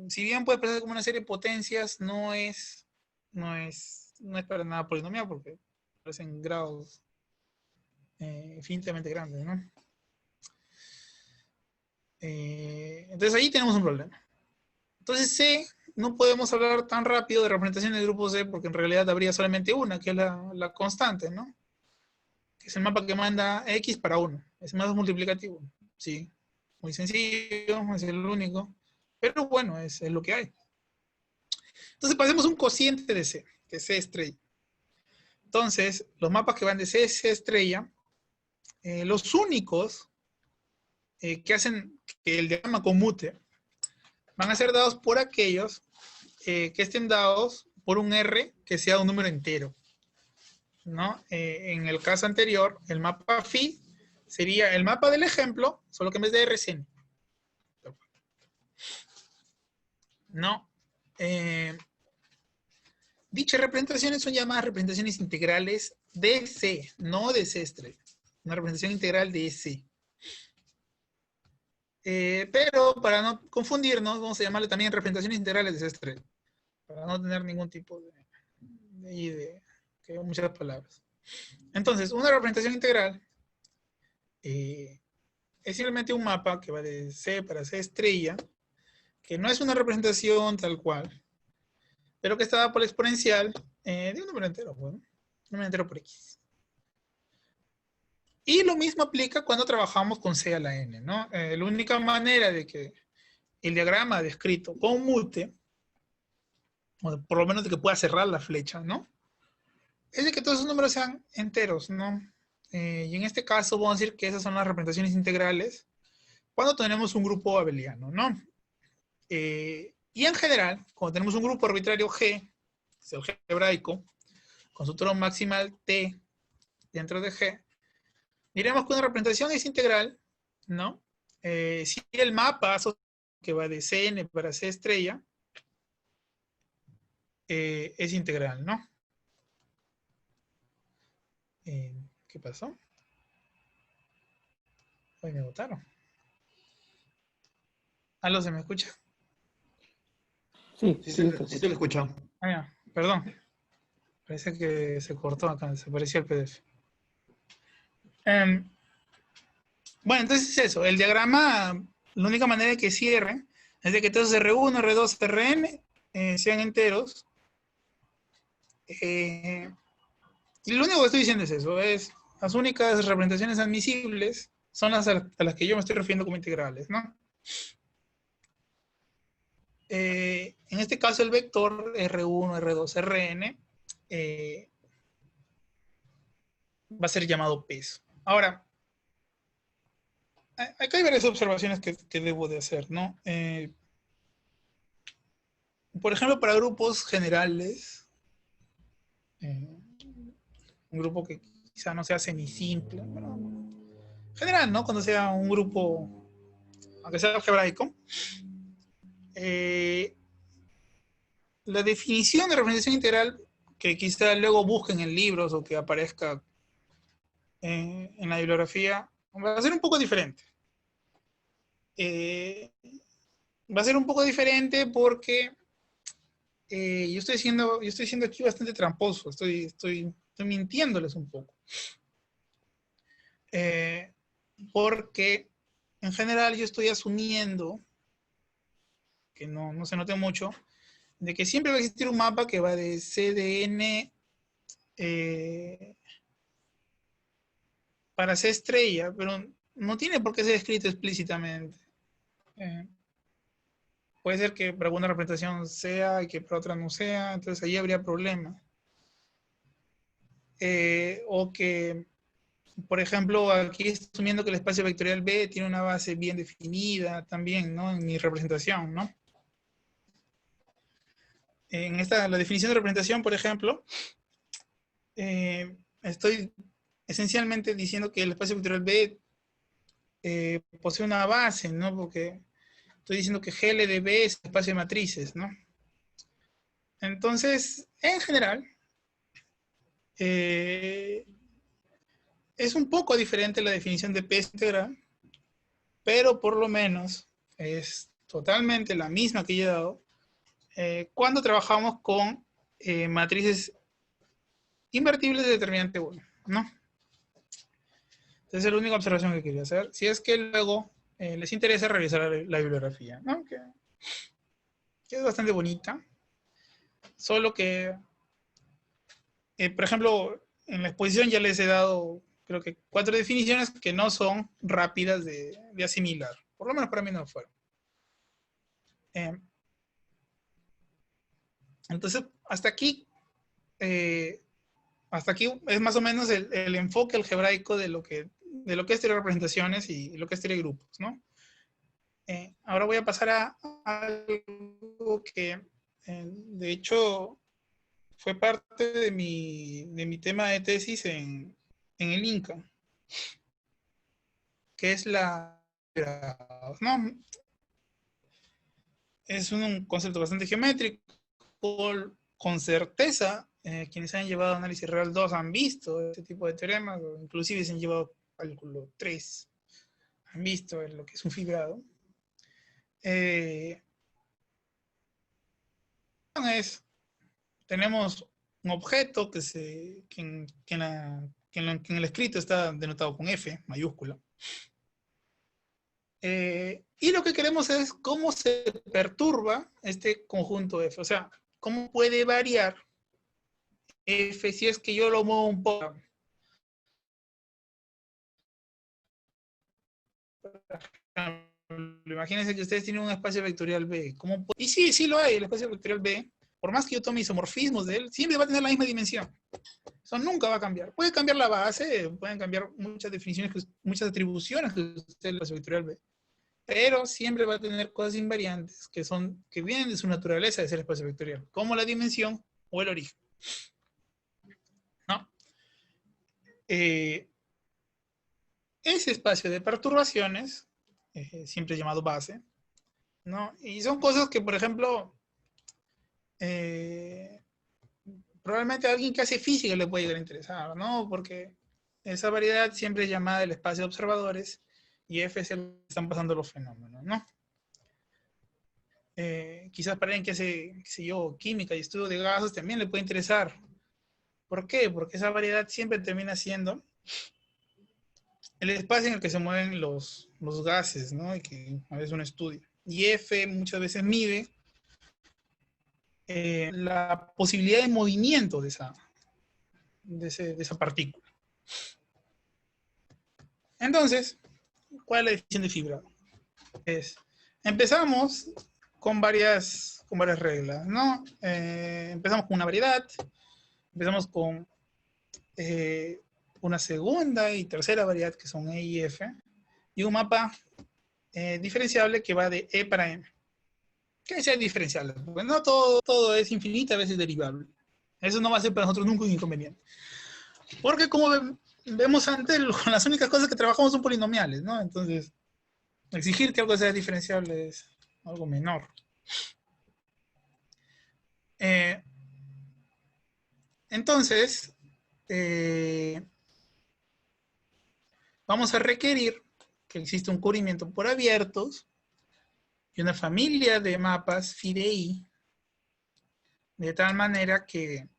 si bien puede parecer como una serie de potencias, no es para nada polinomial porque parecen grados infinitamente grandes, ¿no? Entonces ahí tenemos un problema. Entonces C, no podemos hablar tan rápido de representación del grupo C porque en realidad habría solamente una, que es la constante, ¿no? Que es el mapa que manda X para 1. Es más multiplicativo. Sí, muy sencillo, es el único. Pero bueno, es lo que hay. Entonces pasemos un cociente de C, que es C estrella. Entonces, los mapas que van de C a C estrella, los únicos que hacen que el diagrama conmute van a ser dados por aquellos que estén dados por un R que sea un número entero, ¿no? En el caso anterior, el mapa phi sería el mapa del ejemplo, solo que en vez de R es N. ¿No? Dichas representaciones son llamadas representaciones integrales de C, no de C estrella. Una representación integral de C. Pero para no confundirnos, vamos a llamarle también representaciones integrales de C estrella. Para no tener ningún tipo de que hay muchas palabras. Entonces, una representación integral es simplemente un mapa que va de C para C estrella, que no es una representación tal cual, pero que está dada por la exponencial de un número entero, bueno, un número entero por X. Y lo mismo aplica cuando trabajamos con C a la N, ¿no? La única manera de que el diagrama descrito conmute, o por lo menos de que pueda cerrar la flecha, ¿no? Es de que todos esos números sean enteros, ¿no? Y en este caso vamos a decir que esas son las representaciones integrales cuando tenemos un grupo abeliano, ¿no? Y en general, cuando tenemos un grupo arbitrario G, que es el algebraico, con su toro maximal T dentro de G, diremos que una representación es integral, ¿no? Si el mapa que va de Cn para C estrella es integral, ¿no? ¿Qué pasó? Hoy me votaron. ¿Aló, se me escucha? Sí, Sí, sí, sí te lo escucho. Ah, ya, perdón. Parece que se cortó acá, desapareció el PDF. Bueno, entonces es eso. El diagrama, la única manera de que cierre es de que todos R1, R2, Rn sean enteros. Y lo único que estoy diciendo es eso. Es las únicas representaciones admisibles son las a las que yo me estoy refiriendo como integrales, ¿no? En este caso, el vector R1, R2, Rn va a ser llamado peso. Ahora, acá hay varias observaciones que debo de hacer, ¿no? Por ejemplo, para grupos generales, un grupo que quizá no sea semisimple, pero general, ¿no? Cuando sea un grupo, aunque sea algebraico, eh, la definición de representación integral que quizá luego busquen en libros o que aparezca en la bibliografía va a ser un poco diferente. Eh, va a ser un poco diferente porque yo estoy siendo aquí bastante tramposo, estoy mintiéndoles un poco. Porque en general yo estoy asumiendo, que no se note mucho, de que siempre va a existir un mapa que va de CDN para C estrella, pero no tiene por qué ser escrito explícitamente. Eh, puede ser que para alguna representación sea y que para otra no sea, entonces ahí habría problema. O que, por ejemplo, aquí estoy asumiendo que el espacio vectorial B tiene una base bien definida también, ¿no? En mi representación, ¿no? En la definición de representación, por ejemplo, estoy esencialmente diciendo que el espacio vectorial B posee una base, ¿no? Porque estoy diciendo que GL de B es espacio de matrices, ¿no? Entonces, en general, eh, es un poco diferente la definición de P integral, pero por lo menos es totalmente la misma que yo he dado cuando trabajamos con matrices invertibles de determinante 1, ¿no? Esa es la única observación que quería hacer. Si es que luego les interesa revisar la bibliografía, ¿no? Que es bastante bonita, solo que, por ejemplo, en la exposición ya les he dado, creo que 4 definiciones que no son rápidas de asimilar. Por lo menos para mí no fueron. Eh, entonces, eh, hasta aquí es más o menos el enfoque algebraico de lo que es teoría de representaciones y lo que es teoría de grupos, ¿no? Ahora voy a pasar a algo que, de hecho, fue parte de mi tema de tesis en el INCA, que es ¿no? Es un concepto bastante geométrico, con certeza, quienes han llevado análisis real 2 han visto este tipo de teoremas, o inclusive se han llevado cálculo 3, han visto lo que es un fibrado. Eh, tenemos un objeto que en el escrito está denotado con F mayúscula. Y lo que queremos es cómo se perturba este conjunto F. O sea, cómo puede variar F si es que yo lo muevo un poco. Imagínense que ustedes tienen un espacio vectorial B. Y sí, sí lo hay, el espacio vectorial B. Por más que yo tome isomorfismos de él, siempre va a tener la misma dimensión. Eso nunca va a cambiar. Puede cambiar la base, pueden cambiar muchas definiciones, muchas atribuciones que usted el espacio vectorial B. Pero siempre va a tener cosas invariantes que vienen de su naturaleza de ser espacio vectorial, como la dimensión o el origen. ¿No? Ese espacio de perturbaciones, siempre llamado base, ¿no? Y son cosas que, por ejemplo, eh, probablemente a alguien que hace física le puede llegar a interesar, ¿no? Porque esa variedad siempre es llamada el espacio de observadores y F es el que están pasando los fenómenos, ¿no? Quizás para alguien que hace, qué sé yo, química y estudio de gases también le puede interesar. ¿Por qué? Porque esa variedad siempre termina siendo el espacio en el que se mueven los gases, ¿no? Y que a veces uno estudia. Y F muchas veces mide la posibilidad de movimiento de esa partícula. Entonces, ¿cuál es la definición de fibrado? Empezamos con varias reglas, ¿no? Empezamos con una variedad, empezamos con una segunda y tercera variedad que son E y F, y un mapa diferenciable que va de E para M. ¿Qué sea diferenciable? Porque no todo es infinito, a veces derivable. Eso no va a ser para nosotros nunca un inconveniente. Porque como vemos antes, con las únicas cosas que trabajamos son polinomiales, ¿no? Entonces, exigir que algo sea diferenciable es algo menor. Entonces, vamos a requerir que exista un cubrimiento por abiertos y una familia de mapas FIDE, de tal manera que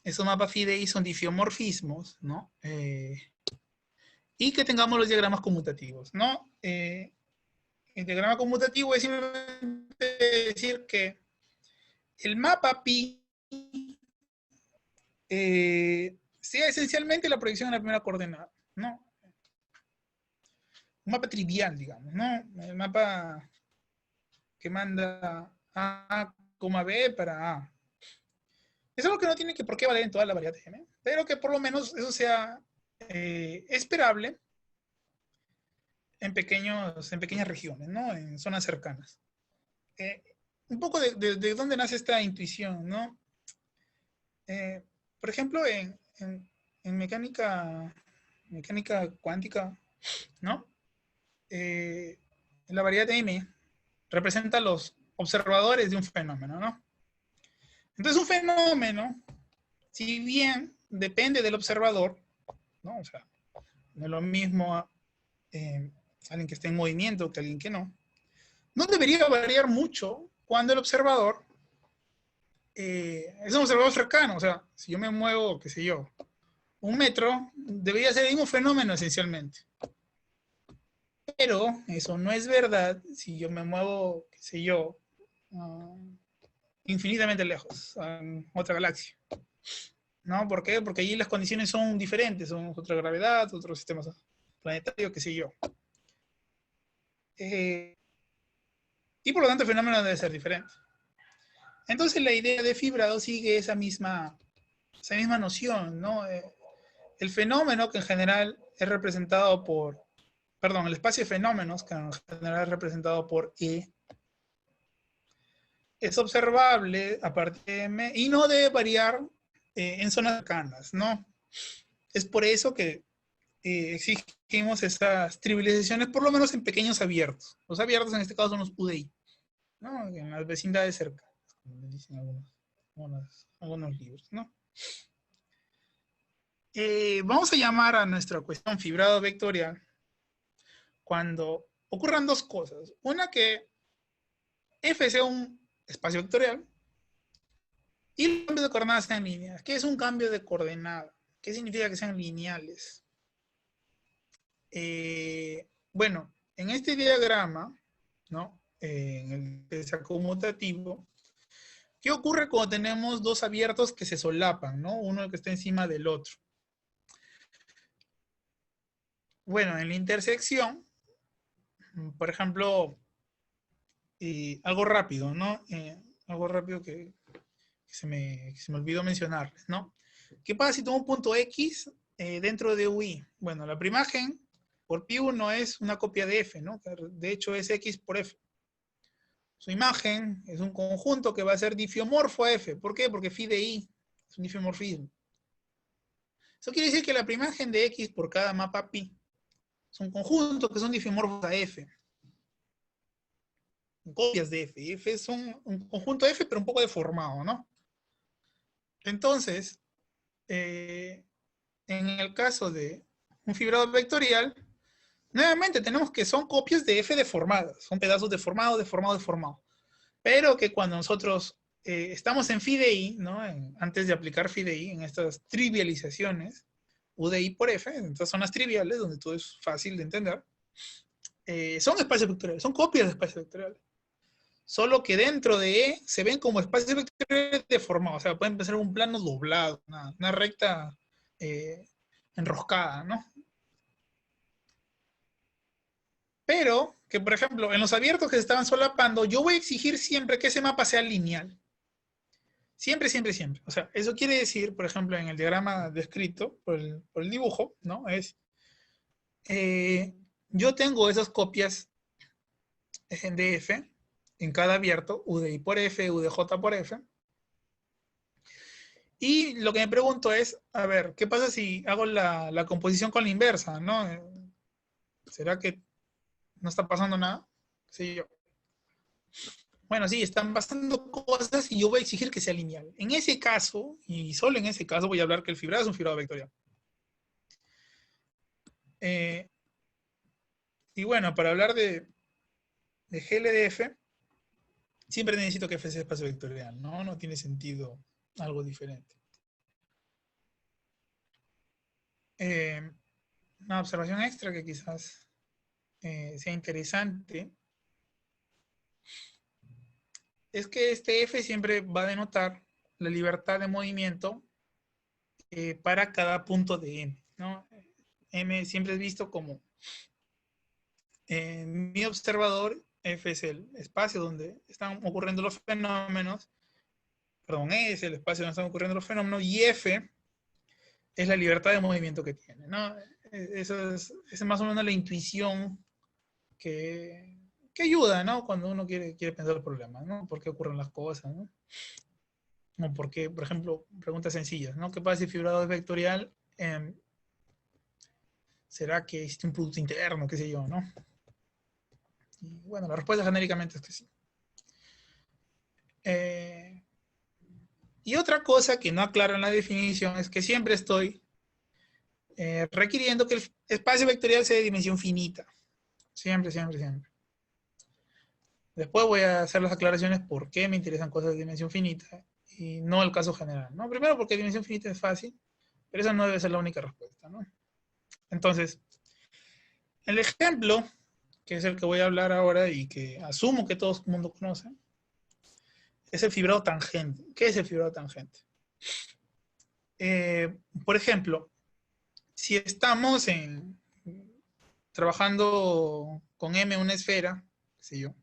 esos mapas FIDE son difiomorfismos, ¿no? Y que tengamos los diagramas conmutativos, ¿no? El diagrama conmutativo es simplemente decir que el mapa pi sea esencialmente la proyección en la primera coordenada, ¿no? Un mapa trivial, digamos, ¿no? El mapa que manda A, B para A. Es algo que no tiene por qué valer en toda la variedad M, pero que por lo menos eso sea esperable en pequeñas regiones, ¿no? En zonas cercanas. Un poco de dónde nace esta intuición, ¿no? Por ejemplo, en mecánica cuántica, ¿no? La variedad M representa los observadores de un fenómeno, ¿no? Entonces un fenómeno, si bien depende del observador, ¿no? O sea, no es lo mismo alguien que esté en movimiento que alguien que no debería variar mucho cuando el observador es un observador cercano. O sea, si yo me muevo, qué sé yo, 1 metro, debería ser el mismo fenómeno esencialmente. Pero eso no es verdad si yo me muevo, qué sé yo, infinitamente lejos, en otra galaxia. ¿No? ¿Por qué? Porque allí las condiciones son diferentes, son otra gravedad, otros sistemas planetarios, qué sé yo. Y por lo tanto el fenómeno debe ser diferente. Entonces la idea de fibrado sigue esa misma noción, ¿no? El fenómeno que en general es representado por, perdón, el espacio de fenómenos que en general es representado por E, es observable a partir de M y no debe variar en zonas cercanas, ¿no? Es por eso que exigimos esas trivializaciones, por lo menos en pequeños abiertos. Los abiertos en este caso son los UDI, ¿no? En las vecindades cercanas, como dicen algunos libros, ¿no? Vamos a llamar a nuestra cuestión fibrado vectorial cuando ocurran dos cosas. Una, que F sea un espacio vectorial y el cambio de coordenadas sean lineales. ¿Qué es un cambio de coordenada? ¿Qué significa que sean lineales? Bueno, en este diagrama, ¿no? En el conmutativo, ¿qué ocurre cuando tenemos dos abiertos que se solapan, ¿no? Uno que está encima del otro. Bueno, en la intersección, por ejemplo, algo rápido, ¿no? Algo rápido que se me olvidó mencionarles, ¿no? ¿Qué pasa si tomo un punto X dentro de UI? Bueno, la primagen por pi1 es una copia de F, ¿no? De hecho es X por F. Su imagen es un conjunto que va a ser difiomorfo a F. ¿Por qué? Porque phi de I es un difiomorfismo. Eso quiere decir que la primagen de X por cada mapa pi es un conjunto que son difiomorfos a F. Copias de F. F es un conjunto F, pero un poco deformado, ¿no? Entonces, en el caso de un fibrado vectorial, nuevamente tenemos que son copias de F deformadas. Son pedazos deformados, deformados, deformados. Pero que cuando nosotros estamos en FIDEI, ¿no? Antes de aplicar FIDEI, en estas trivializaciones, UDI por F, en estas zonas triviales, donde todo es fácil de entender, son espacios vectoriales, son copias de espacios vectoriales. Solo que dentro de E se ven como espacios vectoriales deformados, o sea, pueden pensar un plano doblado, una recta enroscada, ¿no? Pero que, por ejemplo, en los abiertos que se estaban solapando, yo voy a exigir siempre que ese mapa sea lineal. Siempre, siempre, siempre. O sea, eso quiere decir, por ejemplo, en el diagrama descrito por el dibujo, ¿no? Eh, yo tengo esas copias en DF en cada abierto, UDI por F, UDJ por F. Y lo que me pregunto es, a ver, ¿qué pasa si hago la composición con la inversa, ¿no? ¿Será que no está pasando nada? Sí, yo. Bueno, sí, están pasando cosas y yo voy a exigir que sea lineal. En ese caso, y solo en ese caso, voy a hablar que el fibrado es un fibrado vectorial. Eh, y bueno, para hablar de GLDF, siempre necesito que F sea espacio vectorial, ¿no? No tiene sentido algo diferente. Una observación extra que quizás sea interesante es que este F siempre va a denotar la libertad de movimiento para cada punto de M, ¿no? M siempre es visto como mi observador, F es el espacio donde están ocurriendo los fenómenos, perdón, E es el espacio donde están ocurriendo los fenómenos, y F es la libertad de movimiento que tiene, ¿no? Esa es más o menos la intuición que ayuda, ¿no? Cuando uno quiere pensar el problema, ¿no? ¿Por qué ocurren las cosas, ¿no? O por qué, por ejemplo, preguntas sencillas, ¿no? ¿Qué pasa si el fibrado es vectorial? ¿Será que existe un producto interno, qué sé yo, ¿no? Y bueno, la respuesta genéricamente es que sí. Y otra cosa que no aclaro en la definición es que siempre estoy requiriendo que el espacio vectorial sea de dimensión finita. Siempre, siempre, siempre. Después voy a hacer las aclaraciones por qué me interesan cosas de dimensión finita y no el caso general, ¿no? Primero porque dimensión finita es fácil, pero esa no debe ser la única respuesta, ¿no? Entonces, el ejemplo, que es el que voy a hablar ahora y que asumo que todo el mundo conoce, es el fibrado tangente. ¿Qué es el fibrado tangente? Por ejemplo, si estamos trabajando con M una esfera, qué sé yo,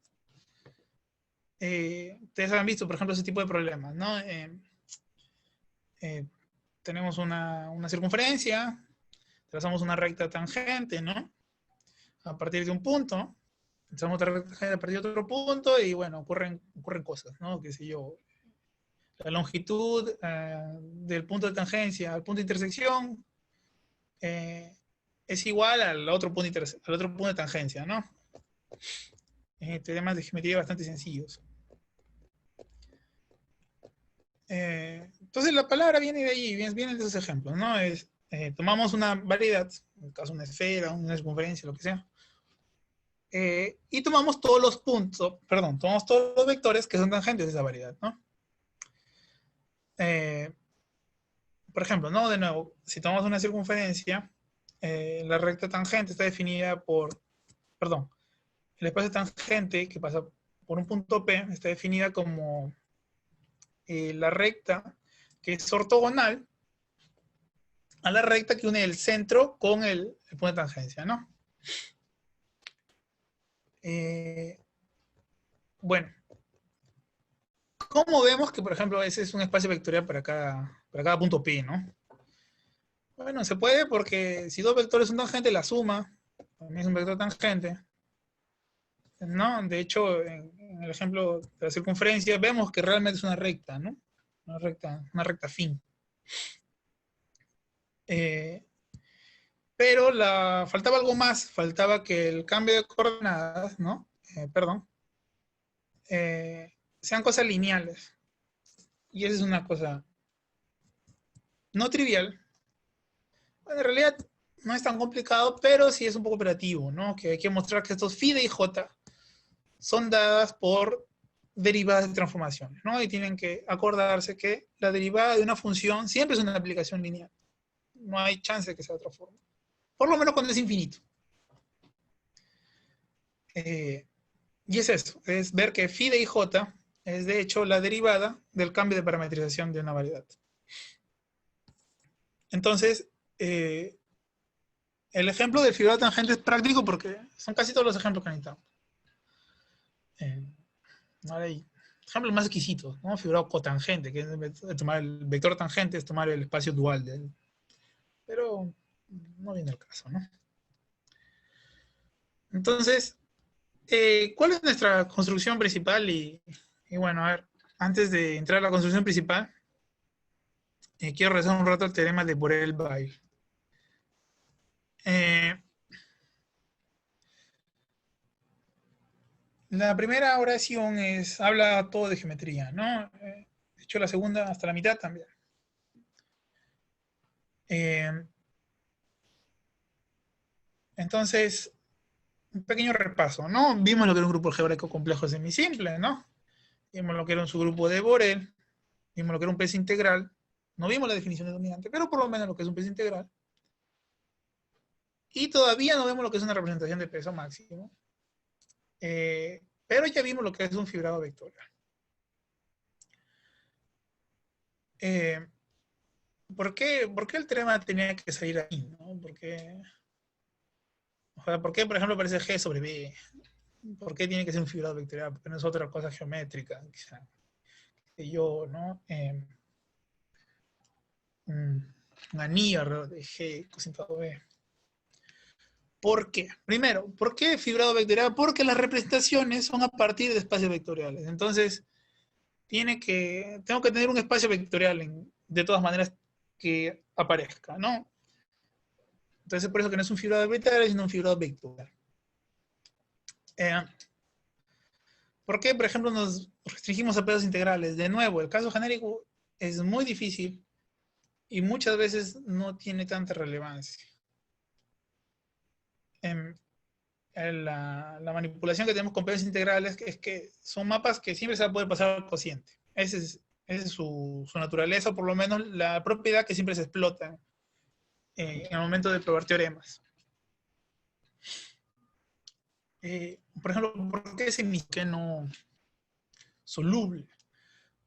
ustedes han visto, por ejemplo, ese tipo de problemas, ¿no? Eh, tenemos una circunferencia, trazamos una recta tangente, ¿no? A partir de un punto, trazamos otra recta tangente a partir de otro punto y bueno, ocurren cosas, ¿no? Qué sé yo, la longitud del punto de tangencia al punto de intersección es igual al otro punto de tangencia, ¿no? Temas de geometría bastante sencillos. Entonces la palabra viene de ahí, viene de esos ejemplos, ¿no? Tomamos una variedad, en el caso una esfera, una circunferencia, lo que sea, y tomamos todos los puntos, perdón, tomamos todos los vectores que son tangentes de esa variedad, ¿no? Por ejemplo, ¿no? De nuevo, si tomamos una circunferencia, la recta tangente está definida perdón, el espacio tangente que pasa por un punto P está definida como la recta que es ortogonal a la recta que une el centro con el punto de tangencia, ¿no? Bueno, ¿cómo vemos que, por ejemplo, ese es un espacio vectorial para cada punto P, ¿no? Bueno, se puede porque si dos vectores son tangentes, la suma también es un vector tangente, ¿no? De hecho, en el ejemplo de la circunferencia, vemos que realmente es una recta, ¿no? Una recta fin. Pero faltaba algo más, faltaba que el cambio de coordenadas, ¿no? Perdón, sean cosas lineales. Y esa es una cosa no trivial. Bueno, en realidad no es tan complicado, pero sí es un poco operativo, ¿no? Que hay que mostrar que estos phi de j son dadas por derivadas de transformaciones, ¿no? Y tienen que acordarse que la derivada de una función siempre es una aplicación lineal. No hay chance de que sea de otra forma. Por lo menos cuando es infinito. Y es eso, es ver que phi de ij es de hecho la derivada del cambio de parametrización de una variedad. Entonces, el ejemplo del fibrado tangente es práctico porque son casi todos los ejemplos que necesitamos. Ahora hay ejemplos más exquisitos, ¿no? Fibrado cotangente, que es tomar el vector tangente, es tomar el espacio dual de él. Pero no viene el caso, ¿no? Entonces, ¿cuál es nuestra construcción principal? Y bueno, a ver, antes de entrar a la construcción principal, quiero rezar un rato el teorema de Borel-Weil. La primera oración habla todo de geometría, ¿no? De hecho, la segunda hasta la mitad también. Entonces, un pequeño repaso, ¿no? Vimos lo que era un grupo algebraico complejo semisimple, ¿no? Vimos lo que era un subgrupo de Borel, vimos lo que era un pez integral, no vimos la definición de dominante, pero por lo menos lo que es un pez integral. Y todavía no vemos lo que es una representación de peso máximo, pero ya vimos lo que es un fibrado vectorial. ¿Por qué el teorema tenía que salir ahí? ¿No? ¿Por qué, por ejemplo, aparece G sobre B? ¿Por qué tiene que ser un fibrado vectorial? Porque no es otra cosa geométrica, quizá. Que yo, ¿no? Un anillo alrededor de G cosintado B. ¿Por qué? Primero, ¿por qué fibrado vectorial? Porque las representaciones son a partir de espacios vectoriales. Entonces, tengo que tener un espacio vectorial de todas maneras que aparezca, ¿no? Entonces, por eso que no es un fibrado vectorial, sino un fibrado vectorial. ¿Por qué, por ejemplo, nos restringimos a pesos integrales? De nuevo, el caso genérico es muy difícil y muchas veces no tiene tanta relevancia. La manipulación que tenemos con pesos integrales es que son mapas que siempre se va a poder pasar al cociente. Esa es su naturaleza, o por lo menos la propiedad que siempre se explota en el momento de probar teoremas. Por ejemplo, ¿por qué ese no soluble?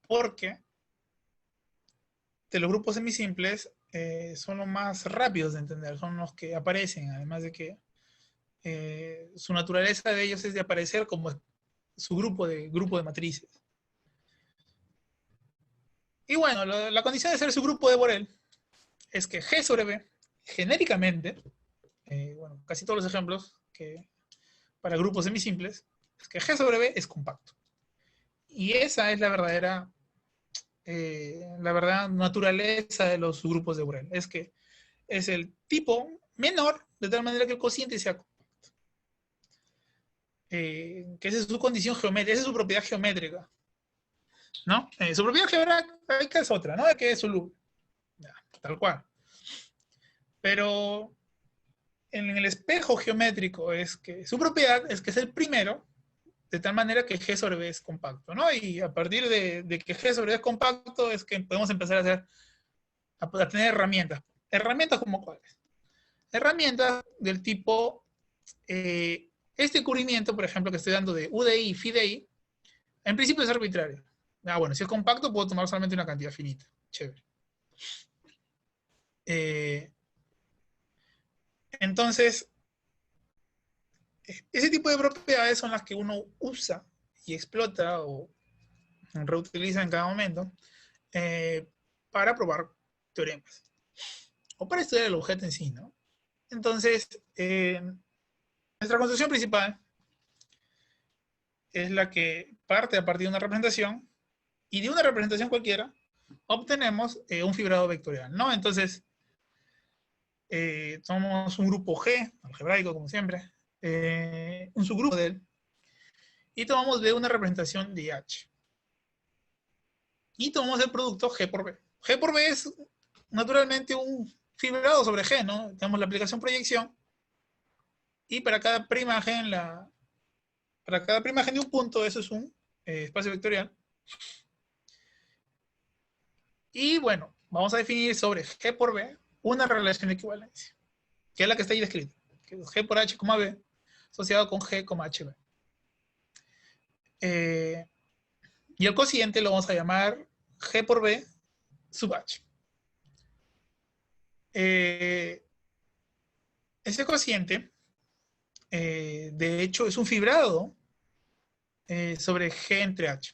Porque de los grupos semisimples son los más rápidos de entender, son los que aparecen, además de que su naturaleza de ellos es de aparecer como su grupo de matrices. Y bueno, la condición de ser su grupo de Borel es que G sobre B, genéricamente, bueno, casi todos los ejemplos que para grupos semisimples, es que G sobre B es compacto. Y esa es la verdadera naturaleza de los subgrupos de Borel. Es que es el tipo menor, de tal manera que el cociente sea compacto. Que esa es su condición geométrica, esa es su propiedad geométrica. ¿No? Su propiedad geométrica es otra, ¿no? Que es soluble. Ya, tal cual. Pero en el espejo geométrico es que su propiedad es que es el primero, de tal manera que G sobre B es compacto, ¿no? Y a partir de que G sobre B es compacto es que podemos empezar a tener herramientas. ¿Herramientas como cuáles? Herramientas del tipo, este cubrimiento, por ejemplo, que estoy dando de UDI y FIDI, en principio es arbitrario. Bueno, si es compacto puedo tomar solamente una cantidad finita. Chévere. Entonces, ese tipo de propiedades son las que uno usa y explota o reutiliza en cada momento para probar teoremas o para estudiar el objeto en sí, ¿no? Entonces, nuestra construcción principal es la que parte a partir de una representación y de una representación cualquiera obtenemos un fibrado vectorial, ¿no? Entonces, somos un grupo G, algebraico como siempre, un subgrupo de él, y tomamos B una representación de H. Y tomamos el producto G por B. G por B es naturalmente un fibrado sobre G, ¿no? Tenemos la aplicación proyección, y para cada prima G de un punto, eso es un espacio vectorial. Y bueno, vamos a definir sobre G por B una relación de equivalencia, que es la que está ahí descrita, que es G por H, B, asociado con G, HB. Y el cociente lo vamos a llamar G por B sub H. Ese cociente, de hecho, es un fibrado sobre G entre H.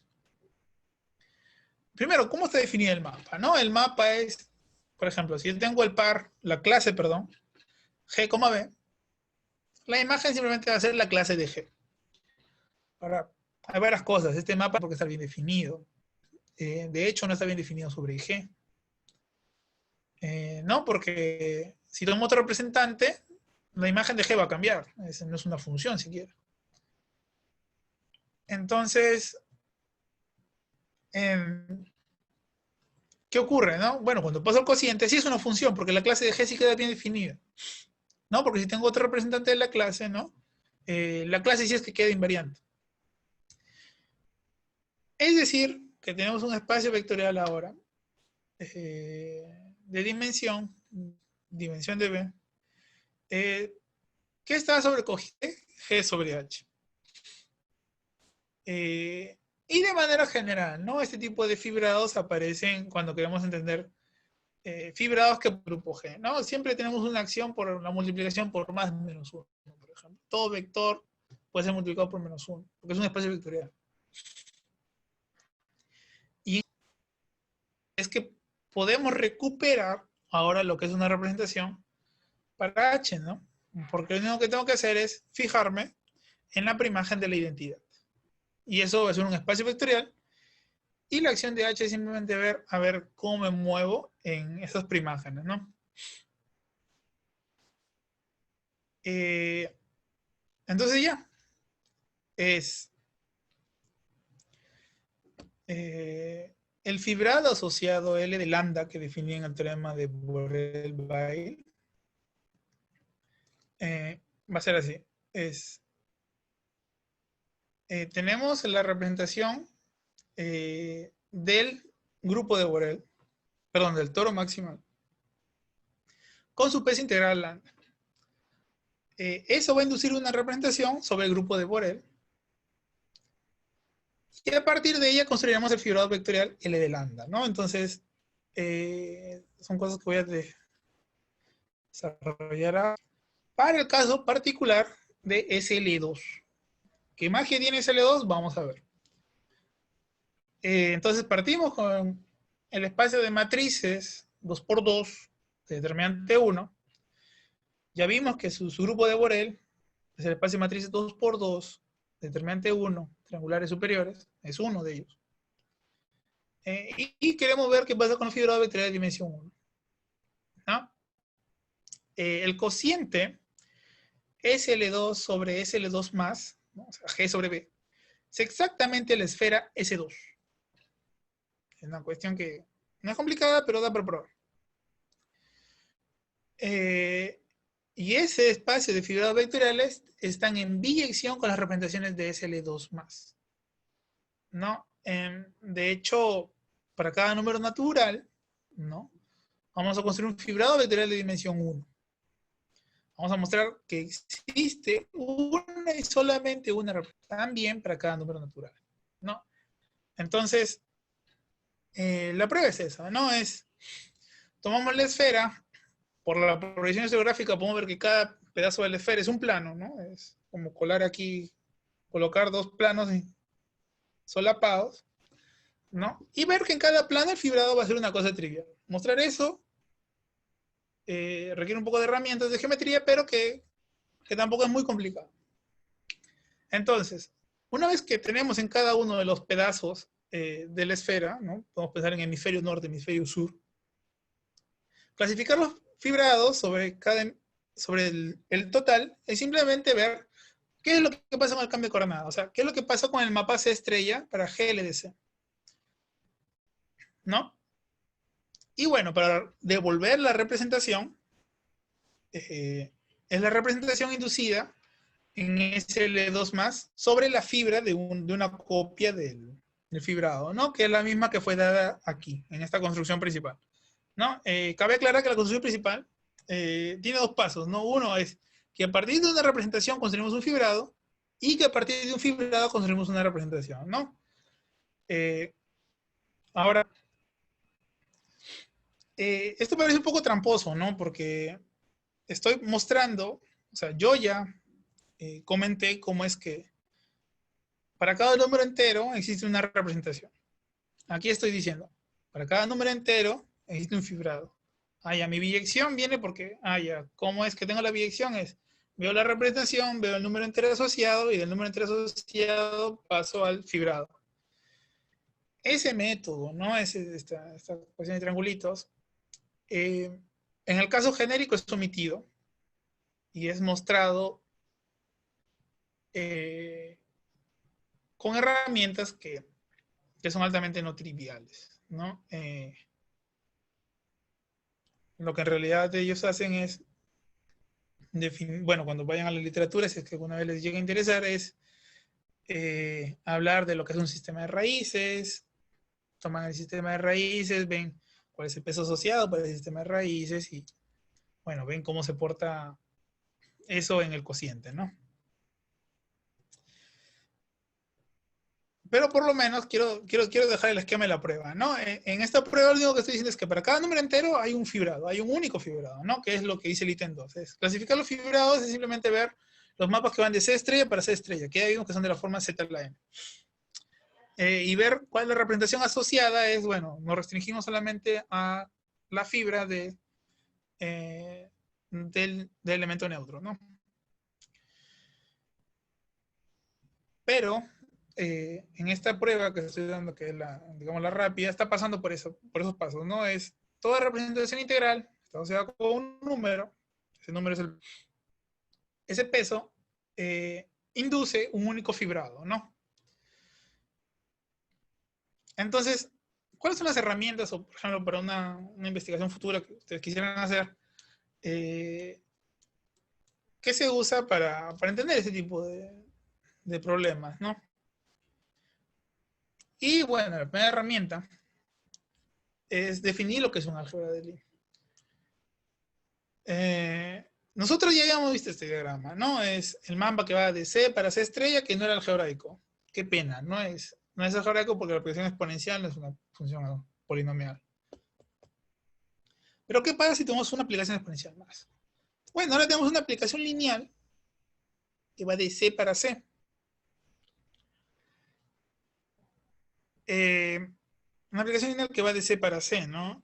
Primero, ¿cómo está definido el mapa? ¿No? El mapa es, por ejemplo, si yo tengo el par, la clase, perdón, G, B, la imagen simplemente va a ser la clase de G. Ahora, hay varias cosas. Este mapa porque está bien definido. De hecho, no está bien definido sobre G. No, porque si tomo otro representante, la imagen de G va a cambiar. Esa no es una función siquiera. Entonces, ¿qué ocurre? ¿No? Bueno, cuando paso el cociente, sí es una función, porque la clase de G sí queda bien definida. ¿No? Porque si tengo otro representante de la clase, ¿no? La clase sí es que queda invariante. Es decir, que tenemos un espacio vectorial ahora de dimensión de B, que está sobre G sobre H. Y de manera general, ¿no? Este tipo de fibrados aparecen cuando queremos entender fibrados que grupo G, ¿no? Siempre tenemos una acción por la multiplicación por más menos 1, por ejemplo. Todo vector puede ser multiplicado por menos 1, porque es un espacio vectorial. Y es que podemos recuperar ahora lo que es una representación para H, ¿no? Porque lo único que tengo que hacer es fijarme en la preimagen de la identidad. Y eso va a ser un espacio vectorial. Y la acción de H es simplemente ver, a ver cómo me muevo en esas preimágenes, ¿no? Entonces ya, es el fibrado asociado L de lambda que definí en el teorema de Borel-Weil va a ser así. Tenemos la representación del grupo de Borel, perdón, del toro maximal, con su peso integral lambda. Eso va a inducir una representación sobre el grupo de Borel. Y a partir de ella construiremos el fibrado vectorial L de lambda, ¿no? Entonces, son cosas que voy a desarrollar ahora. Para el caso particular de SL2. ¿Qué magia tiene SL2? Vamos a ver. Entonces partimos con el espacio de matrices 2×2 de determinante 1. Ya vimos que su grupo de Borel es el espacio de matrices 2×2 de determinante 1, triangulares superiores, es uno de ellos. Y queremos ver qué pasa con el fibrado vectorial de dimensión 1. ¿No? El cociente SL2 sobre SL2 más, ¿no? O sea, G sobre B, es exactamente la esfera S2. Es una cuestión que no es complicada, pero da para probar. Y ese espacio de fibrados vectoriales están en biyección con las representaciones de SL2 más. ¿No? De hecho, para cada número natural, ¿no? Vamos a construir un fibrado vectorial de dimensión 1. Vamos a mostrar que existe una y solamente una representación, también para cada número natural, ¿no? Entonces, la prueba es esa, ¿no? Tomamos la esfera, por la proyección geográfica podemos ver que cada pedazo de la esfera es un plano, ¿no? Es como colar aquí, colocar dos planos solapados, ¿no? Y ver que en cada plano el fibrado va a ser una cosa trivial. Mostrar eso requiere un poco de herramientas de geometría, pero que tampoco es muy complicado. Entonces, una vez que tenemos en cada uno de los pedazos de la esfera, ¿no? Podemos pensar en hemisferio norte, hemisferio sur, clasificar los fibrados sobre el total es simplemente ver qué es lo que pasa con el cambio de coordenada, o sea, qué es lo que pasa con el mapa C estrella para GLDC, ¿no? Y bueno, para devolver la representación, es la representación inducida en SL2 más sobre la fibra de una copia del fibrado, ¿no? Que es la misma que fue dada aquí, en esta construcción principal, ¿no? Cabe aclarar que la construcción principal tiene dos pasos, ¿no? Uno es que a partir de una representación construimos un fibrado y que a partir de un fibrado construimos una representación, ¿no? Ahora, esto parece un poco tramposo, ¿no? Porque estoy mostrando, o sea, yo ya comenté cómo es que para cada número entero existe una representación. Aquí estoy diciendo, para cada número entero existe un fibrado. Ah, ya, mi biyección viene porque, ya, ¿cómo es que tengo la biyección? Veo la representación, veo el número entero asociado y del número entero asociado paso al fibrado. Ese método, ¿no? Esta cuestión de triangulitos, en el caso genérico es omitido y es mostrado con herramientas que son altamente no triviales, ¿no? Lo que en realidad ellos hacen es, bueno, cuando vayan a la literatura, si es que alguna vez les llega a interesar, es hablar de lo que es un sistema de raíces, toman el sistema de raíces, ven cuál es el peso asociado para el sistema de raíces y, bueno, ven cómo se porta eso en el cociente, ¿no? Pero por lo menos quiero dejar el esquema de la prueba, ¿no? En esta prueba lo único que estoy diciendo es que para cada número entero hay un fibrado, hay un único fibrado, ¿no? Que es lo que dice el ítem 2. Clasificar los fibrados es simplemente ver los mapas que van de C estrella para C estrella, que hay unos que son de la forma Z a la N. Y ver cuál es la representación asociada es, bueno, nos restringimos solamente a la fibra del elemento neutro, ¿no? Pero en esta prueba que estoy dando, que es digamos, la rápida, está pasando por esos pasos, ¿no? Es toda representación integral, está asociada con un número, ese número es ese peso, induce un único fibrado, ¿no? Entonces, ¿cuáles son las herramientas, o por ejemplo, para una investigación futura que ustedes quisieran hacer? ¿Qué se usa para entender ese tipo de problemas, ¿no? Y bueno, la primera herramienta es definir lo que es un álgebra de Lie. Nosotros ya habíamos visto este diagrama, ¿no? Es el mapa que va de C para C estrella, que no era algebraico. Qué pena, no es algebraico porque la aplicación exponencial no es una función polinomial. Pero ¿qué pasa si tenemos una aplicación exponencial más? Bueno, ahora tenemos una aplicación lineal que va de C para C. Una aplicación lineal que va de C para C, ¿no?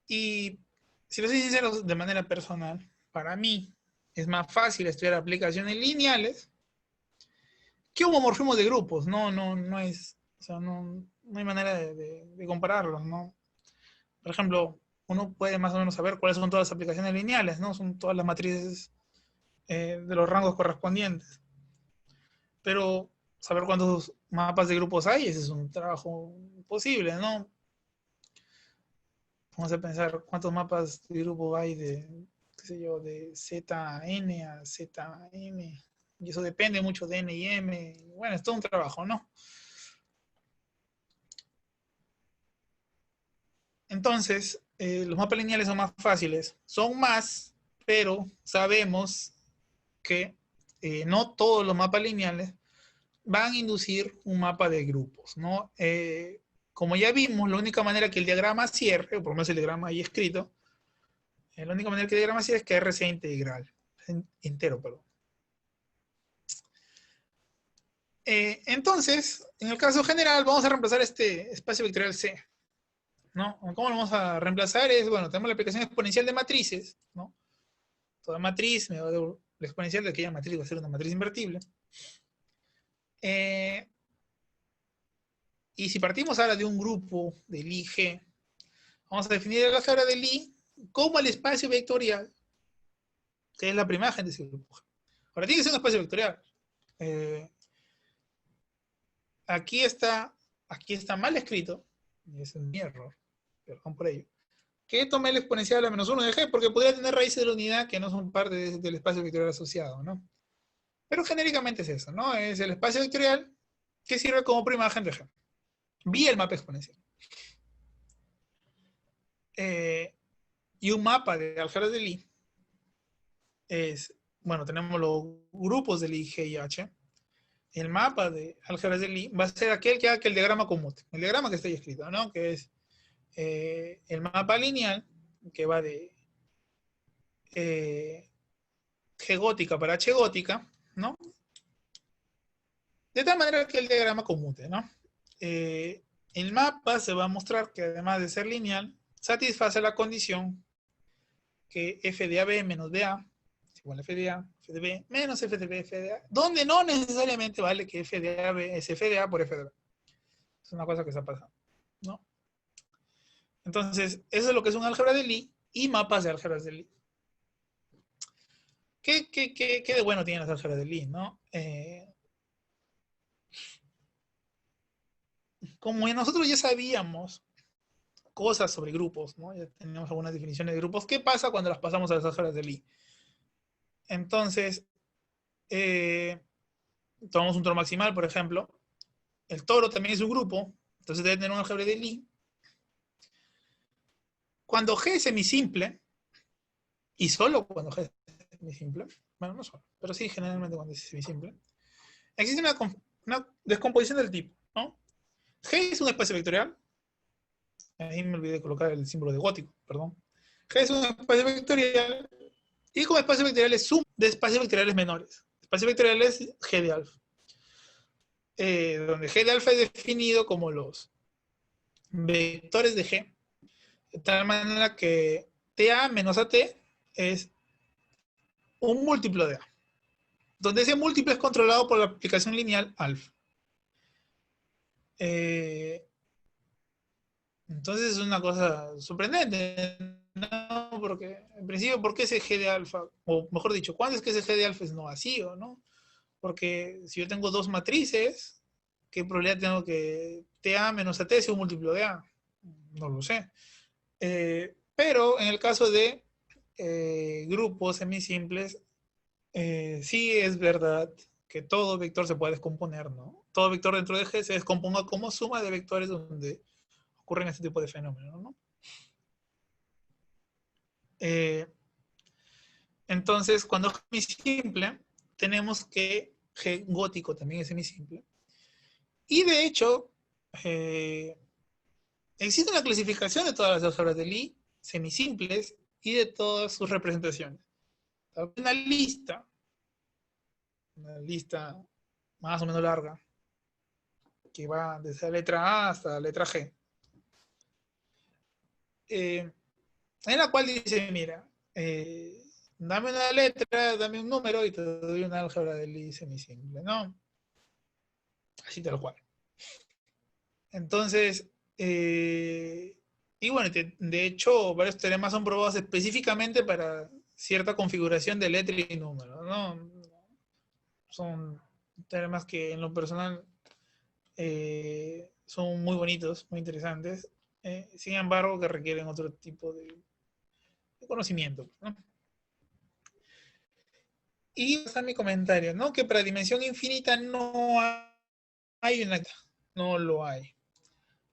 Y si lo soy sincero, de manera personal, para mí es más fácil estudiar aplicaciones lineales que homomorfismos de grupos. No es, o sea, no hay manera de compararlos, ¿no? Por ejemplo, uno puede más o menos saber cuáles son todas las aplicaciones lineales, ¿no? Son todas las matrices de los rangos correspondientes. Pero saber cuántos mapas de grupos hay, ese es un trabajo imposible, ¿no? Vamos a pensar cuántos mapas de grupo hay de, qué sé yo, de ZN a ZM. Y eso depende mucho de N y M. Bueno, es todo un trabajo, ¿no? Entonces, los mapas lineales son más fáciles. Son más, pero sabemos que no todos los mapas lineales van a inducir un mapa de grupos, ¿no? Como ya vimos, la única manera que el diagrama cierre, o por lo menos el diagrama ahí escrito, la única manera que el diagrama cierre es que R sea integral, entero, perdón. Entonces, en el caso general, vamos a reemplazar este espacio vectorial C, ¿no? ¿Cómo lo vamos a reemplazar? Es, bueno, tenemos la aplicación exponencial de matrices, ¿no? Toda matriz, la exponencial de aquella matriz va a ser una matriz invertible. Y si partimos ahora de un grupo de Lie G, vamos a definir el álgebra de Lie como el espacio vectorial, que es la primera imagen de ese grupo. Ahora tiene que ser un espacio vectorial. Aquí está mal escrito, y ese es mi error, perdón por ello, que tomé el exponencial a menos 1 de G, porque podría tener raíces de la unidad que no son parte del espacio vectorial asociado, ¿no? Pero genéricamente es eso, ¿no? Es el espacio vectorial que sirve como prima imagen de G. Vi el mapa exponencial. Y un mapa de álgebra de Lie es, bueno, tenemos los grupos de Lie, G y H. El mapa de álgebra de Lie va a ser aquel que haga que el diagrama conmute. El diagrama que está ahí escrito, ¿no? Que es el mapa lineal que va de G gótica para H gótica, ¿no? De tal manera que el diagrama conmute, ¿no? El mapa se va a mostrar que además de ser lineal, satisface la condición que f de AB menos BA es igual a f de A, f de B menos f de B, f de A, donde no necesariamente vale que f de AB es f de A por f de B. Es una cosa que está pasando, ¿no? Entonces, eso es lo que es un álgebra de Lie y mapas de álgebras de Lie. ¿Qué de bueno tienen las álgebras de Lie, no? Como nosotros ya sabíamos cosas sobre grupos, ¿no? Ya teníamos algunas definiciones de grupos. ¿Qué pasa cuando las pasamos a las álgebras de Lie? Entonces, tomamos un toro maximal, por ejemplo. El toro también es un grupo, entonces debe tener un álgebra de Lie. Cuando G es semisimple, y solo cuando G es semisimple, bueno, no solo, pero sí generalmente cuando es semisimple, existe una descomposición del tipo, ¿no? G es un espacio vectorial. Ahí me olvidé de colocar el símbolo de gótico, perdón. G es un espacio vectorial y como espacio vectorial es suma de espacios vectoriales menores. Espacio vectorial es G de alfa. Donde G de alfa es definido como los vectores de G, de tal manera que TA menos AT es un múltiplo de A, donde ese múltiplo es controlado por la aplicación lineal alfa. Entonces es una cosa sorprendente, ¿no? Porque en principio, ¿por qué ese G de alfa? O mejor dicho, ¿cuándo es que ese G de alfa es no vacío, no? Porque si yo tengo dos matrices, ¿qué probabilidad tengo que TA menos AT sea un múltiplo de A? No lo sé. Pero en el caso de grupos semisimples, sí es verdad que todo vector se puede descomponer, ¿no? Todo vector dentro de G se descomponga como suma de vectores donde ocurren este tipo de fenómenos, ¿no? Entonces, cuando es semisimple, tenemos que G gótico también es semisimple. Y de hecho, existe una clasificación de todas las álgebras de Lie semisimples y de todas sus representaciones. Una lista más o menos larga, que va desde la letra A hasta la letra G, en la cual dice, mira, dame una letra, dame un número y te doy una álgebra de Lie semisimple, ¿no? Así tal cual. Entonces, y bueno, de hecho, varios teoremas son probados específicamente para cierta configuración de letra y número, ¿no? Son teoremas que en lo personal son muy bonitos, muy interesantes, sin embargo, que requieren otro tipo de conocimiento, ¿no? Y está mi comentario, ¿no? Que para dimensión infinita no hay una, no lo hay.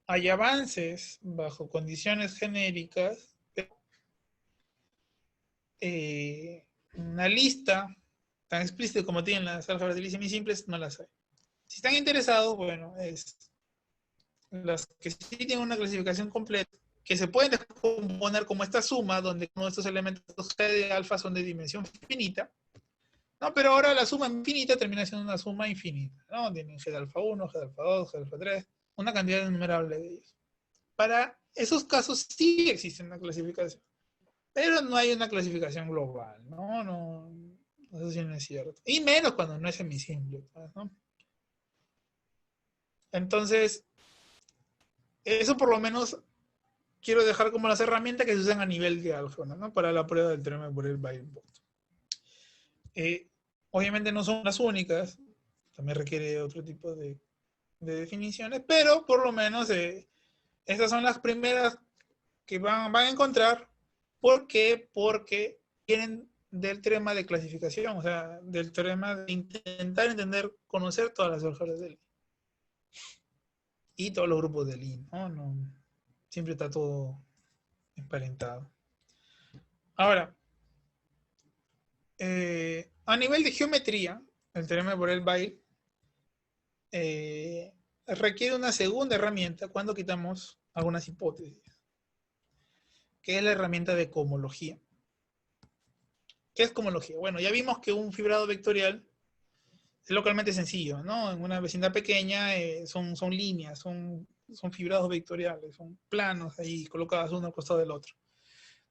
Hay avances bajo condiciones genéricas, una lista tan explícita como tienen las álgebras de Lie semisimples, no las hay. Si están interesados, bueno, es las que sí tienen una clasificación completa, que se pueden descomponer como esta suma, donde uno de estos elementos G de alfa son de dimensión finita, ¿no? Pero ahora la suma infinita termina siendo una suma infinita, ¿no? Tienen G de alfa 1, G de alfa 2, G de alfa 3, una cantidad innumerable de ellos. Para esos casos sí existe una clasificación, pero no hay una clasificación global, ¿no? Eso sí no es cierto. Y menos cuando no es semisimple, ¿no? Entonces, eso por lo menos quiero dejar como las herramientas que se usan a nivel de álgebra, ¿no? Para la prueba del teorema de Borel-Weisbot. Obviamente no son las únicas, también requiere otro tipo de definiciones, pero por lo menos estas son las primeras que van a encontrar. ¿Por qué? Porque vienen del teorema de clasificación, o sea, del teorema de intentar entender, conocer todas las álgebras de Lie y todos los grupos de Lie, ¿no? No, siempre está todo emparentado. Ahora, a nivel de geometría, el teorema de Borel-Weisbot requiere una segunda herramienta cuando quitamos algunas hipótesis, que es la herramienta de cohomología. ¿Qué es cohomología? Bueno, ya vimos que un fibrado vectorial es localmente sencillo, ¿no? En una vecindad pequeña son líneas, son fibrados vectoriales, son planos ahí colocados uno al costado del otro.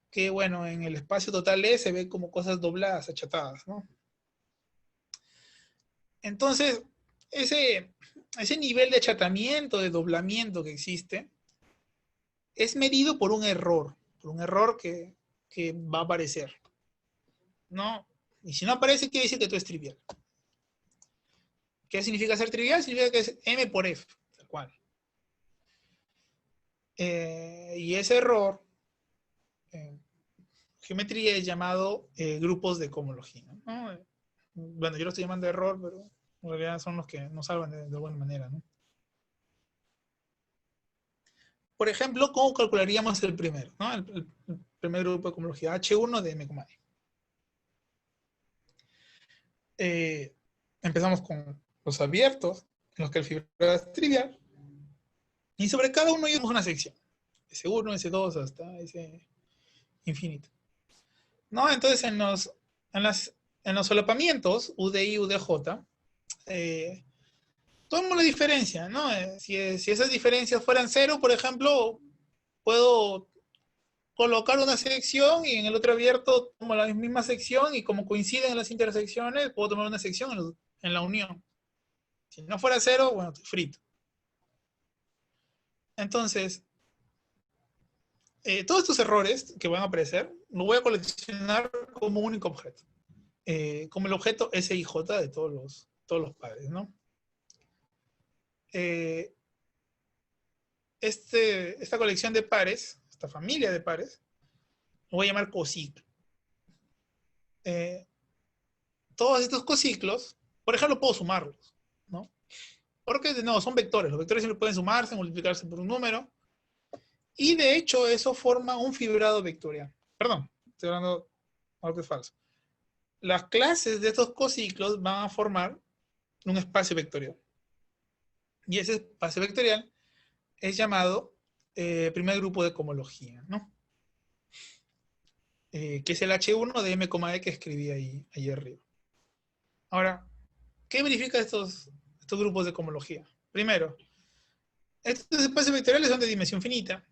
Que bueno, en el espacio total E se ve como cosas dobladas, achatadas, ¿no? Entonces, ese nivel de achatamiento, de doblamiento que existe, es medido por un error que va a aparecer, ¿no? Y si no aparece, quiere decir que todo es trivial. ¿Qué significa ser trivial? Significa que es M por F, tal cual. Y ese error, en geometría, es llamado grupos de cohomología, ¿no? Bueno, yo lo estoy llamando error, pero en realidad son los que nos salvan de buena manera, ¿no? Por ejemplo, ¿cómo calcularíamos el primero? ¿No? El primer grupo de cohomología, H1 de M, E. Empezamos con los abiertos, en los que el fibrado es trivial, y sobre cada uno llevamos una sección. S1, S2, hasta S infinito. ¿No? Entonces, en los solapamientos, UDI, UDJ, tomamos la diferencia, ¿no? Si esas diferencias fueran cero, por ejemplo, puedo colocar una sección y en el otro abierto tomo la misma sección y como coinciden las intersecciones, puedo tomar una sección en la unión. Si no fuera cero, bueno, estoy frito. Entonces, todos estos errores que van a aparecer, los voy a coleccionar como un único objeto. Como el objeto SIJ de todos los pares, ¿no? Esta colección de pares, esta familia de pares, lo voy a llamar cociclo. Todos estos cociclos, por ejemplo, puedo sumarlos, ¿no? Porque, de nuevo, son vectores. Los vectores siempre pueden sumarse, multiplicarse por un número. Y, de hecho, eso forma un fibrado vectorial. Perdón, estoy hablando de algo que es falso. Las clases de estos cociclos van a formar un espacio vectorial. Y ese espacio vectorial es llamado primer grupo de cohomología, ¿no? Que es el H1 de M, E que escribí ahí arriba. Ahora, ¿qué verifica estos grupos de cohomología? Primero, estos espacios vectoriales son de dimensión finita,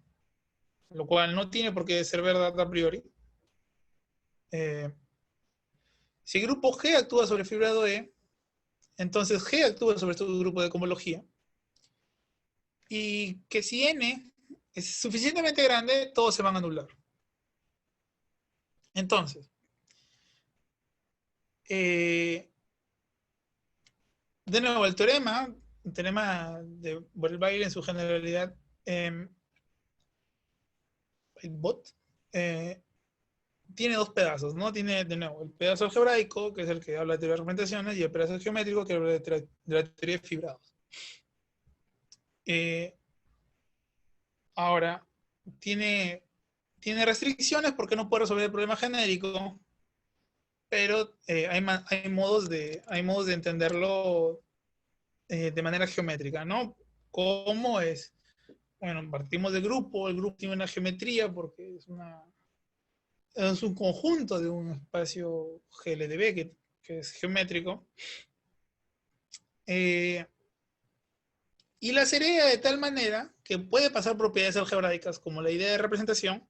lo cual no tiene por qué ser verdad a priori. Si el grupo G actúa sobre el fibrado E, entonces G actúa sobre este grupo de cohomología. Y que si N es suficientemente grande, todos se van a anular. Entonces, de nuevo, el teorema de Borel-Weisel en su generalidad, bot, tiene dos pedazos, ¿no? Tiene, de nuevo, el pedazo algebraico, que es el que habla de teoría de representaciones, y el pedazo geométrico, que habla de la teoría de fibrados. Ahora, tiene restricciones porque no puede resolver el problema genérico, pero hay modos de entenderlo de manera geométrica, ¿no? ¿Cómo es? Bueno, partimos del grupo, el grupo tiene una geometría porque es un conjunto de un espacio GLDB que es geométrico. Y la hereda de tal manera que puede pasar propiedades algebraicas como la idea de representación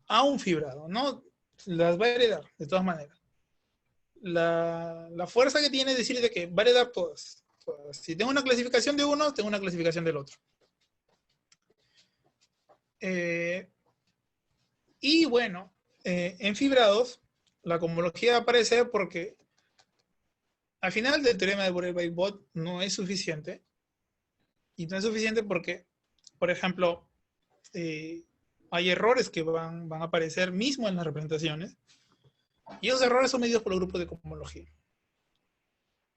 a un fibrado, ¿no? Las va a heredar de todas maneras. La fuerza que tiene es decir de que va a heredar todas. Si tengo una clasificación de uno, tengo una clasificación del otro. Y bueno, en fibrados, la cohomología va a aparecer porque al final del teorema de Borel-Weisel no es suficiente. Y no es suficiente porque, por ejemplo, hay errores que van a aparecer mismo en las representaciones. Y esos errores son medidos por los grupos de cohomología.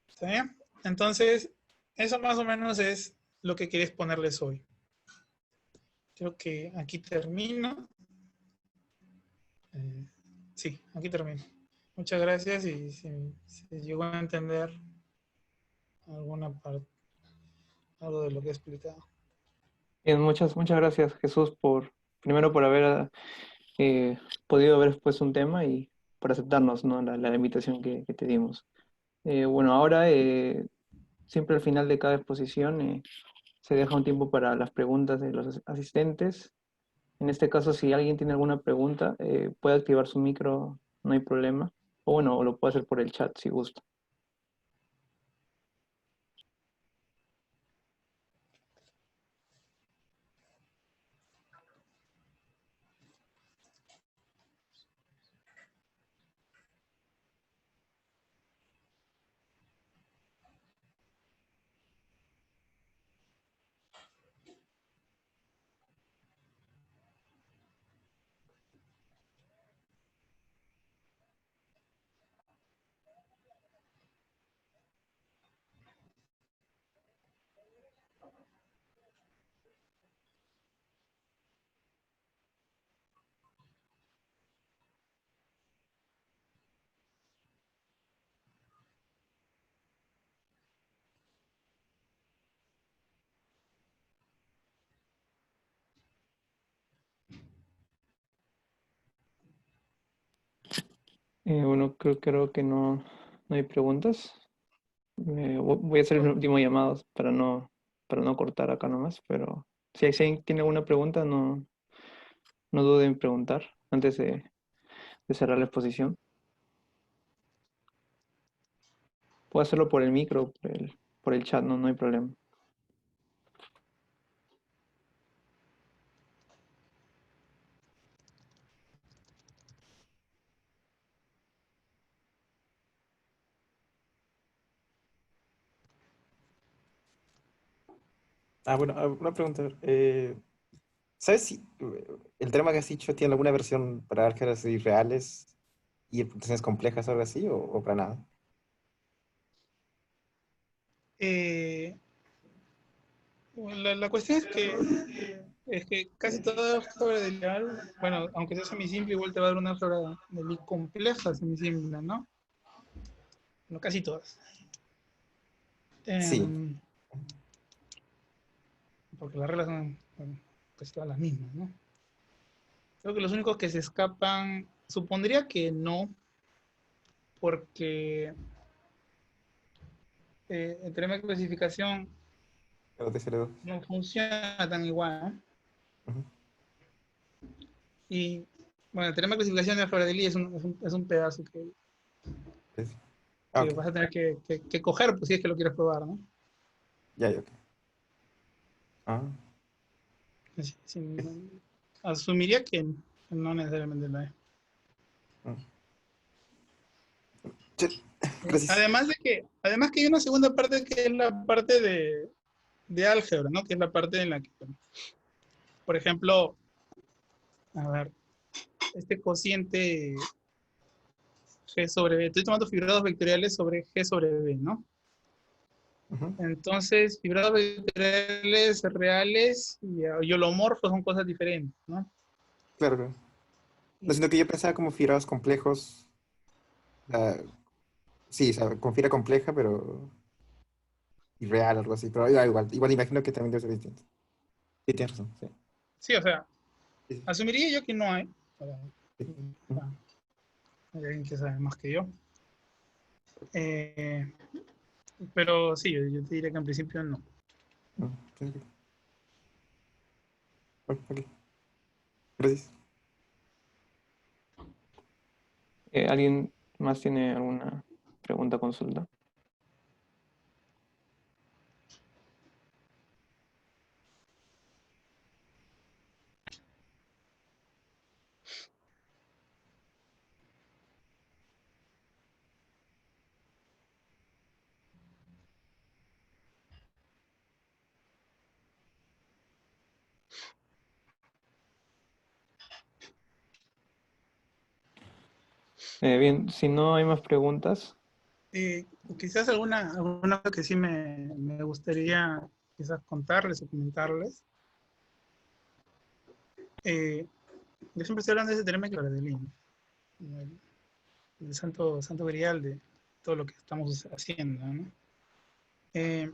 ¿Está bien? Entonces, eso más o menos es lo que quería exponerles hoy. Creo que aquí termino. Sí, aquí termino. Muchas gracias y si llegó a entender alguna parte, algo de lo que he explicado. Bien, muchas gracias, Jesús, primero por haber podido ver después un tema y por aceptarnos, ¿no? La invitación que te dimos. Bueno, ahora siempre al final de cada exposición se deja un tiempo para las preguntas de los asistentes. En este caso, si alguien tiene alguna pregunta, puede activar su micro, no hay problema. O bueno, o lo puede hacer por el chat si gusta. Bueno, creo que no hay preguntas. Voy a hacer el último llamado para no cortar acá nomás, pero si alguien tiene alguna pregunta, no duden en preguntar antes de cerrar la exposición. Puedo hacerlo por el micro, por el chat, no hay problema. Bueno, una pregunta. ¿Sabes si el tema que has dicho tiene alguna versión para álgebras irreales y funciones complejas o algo así, o para nada? Eh, bueno, la cuestión es que casi toda álgebra de Lineal, bueno, aunque sea semisimple, igual te va a dar una álgebra de Lie compleja semisimple, ¿no? No, casi todas. Sí, Em, Porque las reglas son bueno, casi todas las mismas, ¿no? Creo que los únicos que se escapan, supondría que no, porque el teorema de clasificación pero te cerebro. no funciona tan igual, ¿no? Ujú. Y bueno, el teorema de clasificación de Alfred Lie es un pedazo Sí, sí. que Ok, vas a tener que coger pues, si es que lo quieres probar, ¿no? ya, ok. Ah, Sí, sí, ok. asumiría que no necesariamente lo es. Mm. Sí, gracias. Además que hay una segunda parte que es la parte de álgebra, ¿no? Que es la parte en la que, por ejemplo, a ver, este cociente G sobre B, estoy tomando fibrados vectoriales sobre G sobre B, ¿no? Ujú. Entonces, fibrados vectoriales reales y holomorfos son cosas diferentes, ¿no? Claro, claro. No, sino que yo pensaba como fibrados complejos. ah, sí, o sea, con fibra compleja, pero irreal, algo así. Pero igual imagino que también debe ser distinto. Sí, tienes razón, sí. Sí, o sea, Sí, sí, asumiría yo que no hay. sí. O Ujú. sea, hay alguien que sabe más que yo. Eh, pero sí, yo te diría que en principio no. Mm, sí, ok. Bueno, ok. Gracias. ¿Alguien más tiene alguna pregunta, consulta? Bien, si no hay más preguntas, Quizás alguna que sí me gustaría quizás contarles o comentarles. Eh, yo siempre estoy hablando de ese teorema de Claradelín, el santo grial de todo lo que estamos haciendo, ¿no? Eh,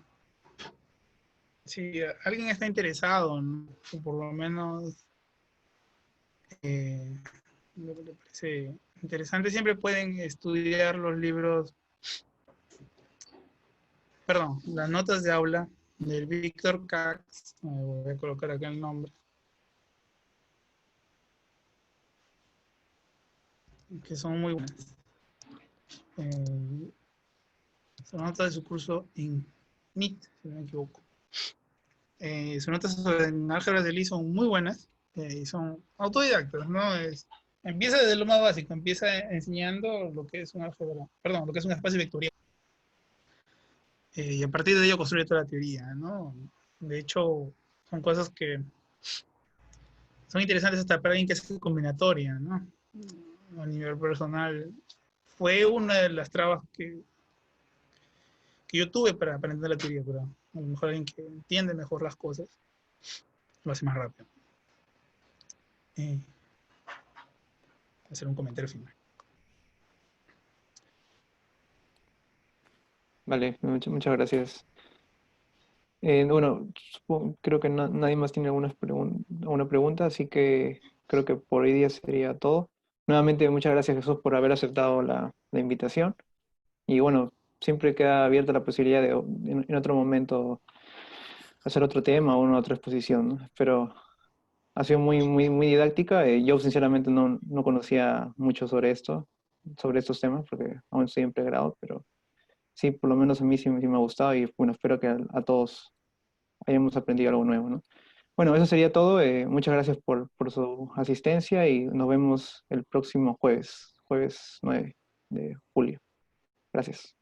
si alguien está interesado, ¿no? O por lo menos Me parece interesante. Siempre pueden estudiar los libros, perdón, las notas de aula del Víctor Cax. Voy a colocar acá el nombre. Que son muy buenas. Son notas de su curso en MIT, si no me equivoco. Sus notas sobre álgebra de Lie son muy buenas y son autodidactas, ¿no? Empieza desde lo más básico, empieza enseñando lo que es un álgebra, perdón, lo que es un espacio vectorial. Y a partir de ello construye toda la teoría, ¿no? De hecho, son cosas que son interesantes hasta para alguien que hace combinatoria, ¿no? A nivel personal, fue una de las trabas que yo tuve para entender la teoría, pero a lo mejor alguien que entiende mejor las cosas lo hace más rápido. Hacer un comentario final. Vale, muchas gracias. Bueno, creo que nadie más tiene alguna pregunta, así que creo que por hoy día sería todo. Nuevamente, muchas gracias, Jesús, por haber aceptado la invitación. Y bueno, siempre queda abierta la posibilidad de en otro momento hacer otro tema o una otra exposición, ¿no? Pero ha sido muy didáctica. Yo sinceramente no conocía mucho sobre estos temas, porque aún estoy en pregrado, pero sí, por lo menos a mí sí me ha gustado y bueno, espero que a todos hayamos aprendido algo nuevo, ¿no? Bueno, eso sería todo. Muchas gracias por su asistencia y nos vemos el próximo jueves 9 de julio. Gracias.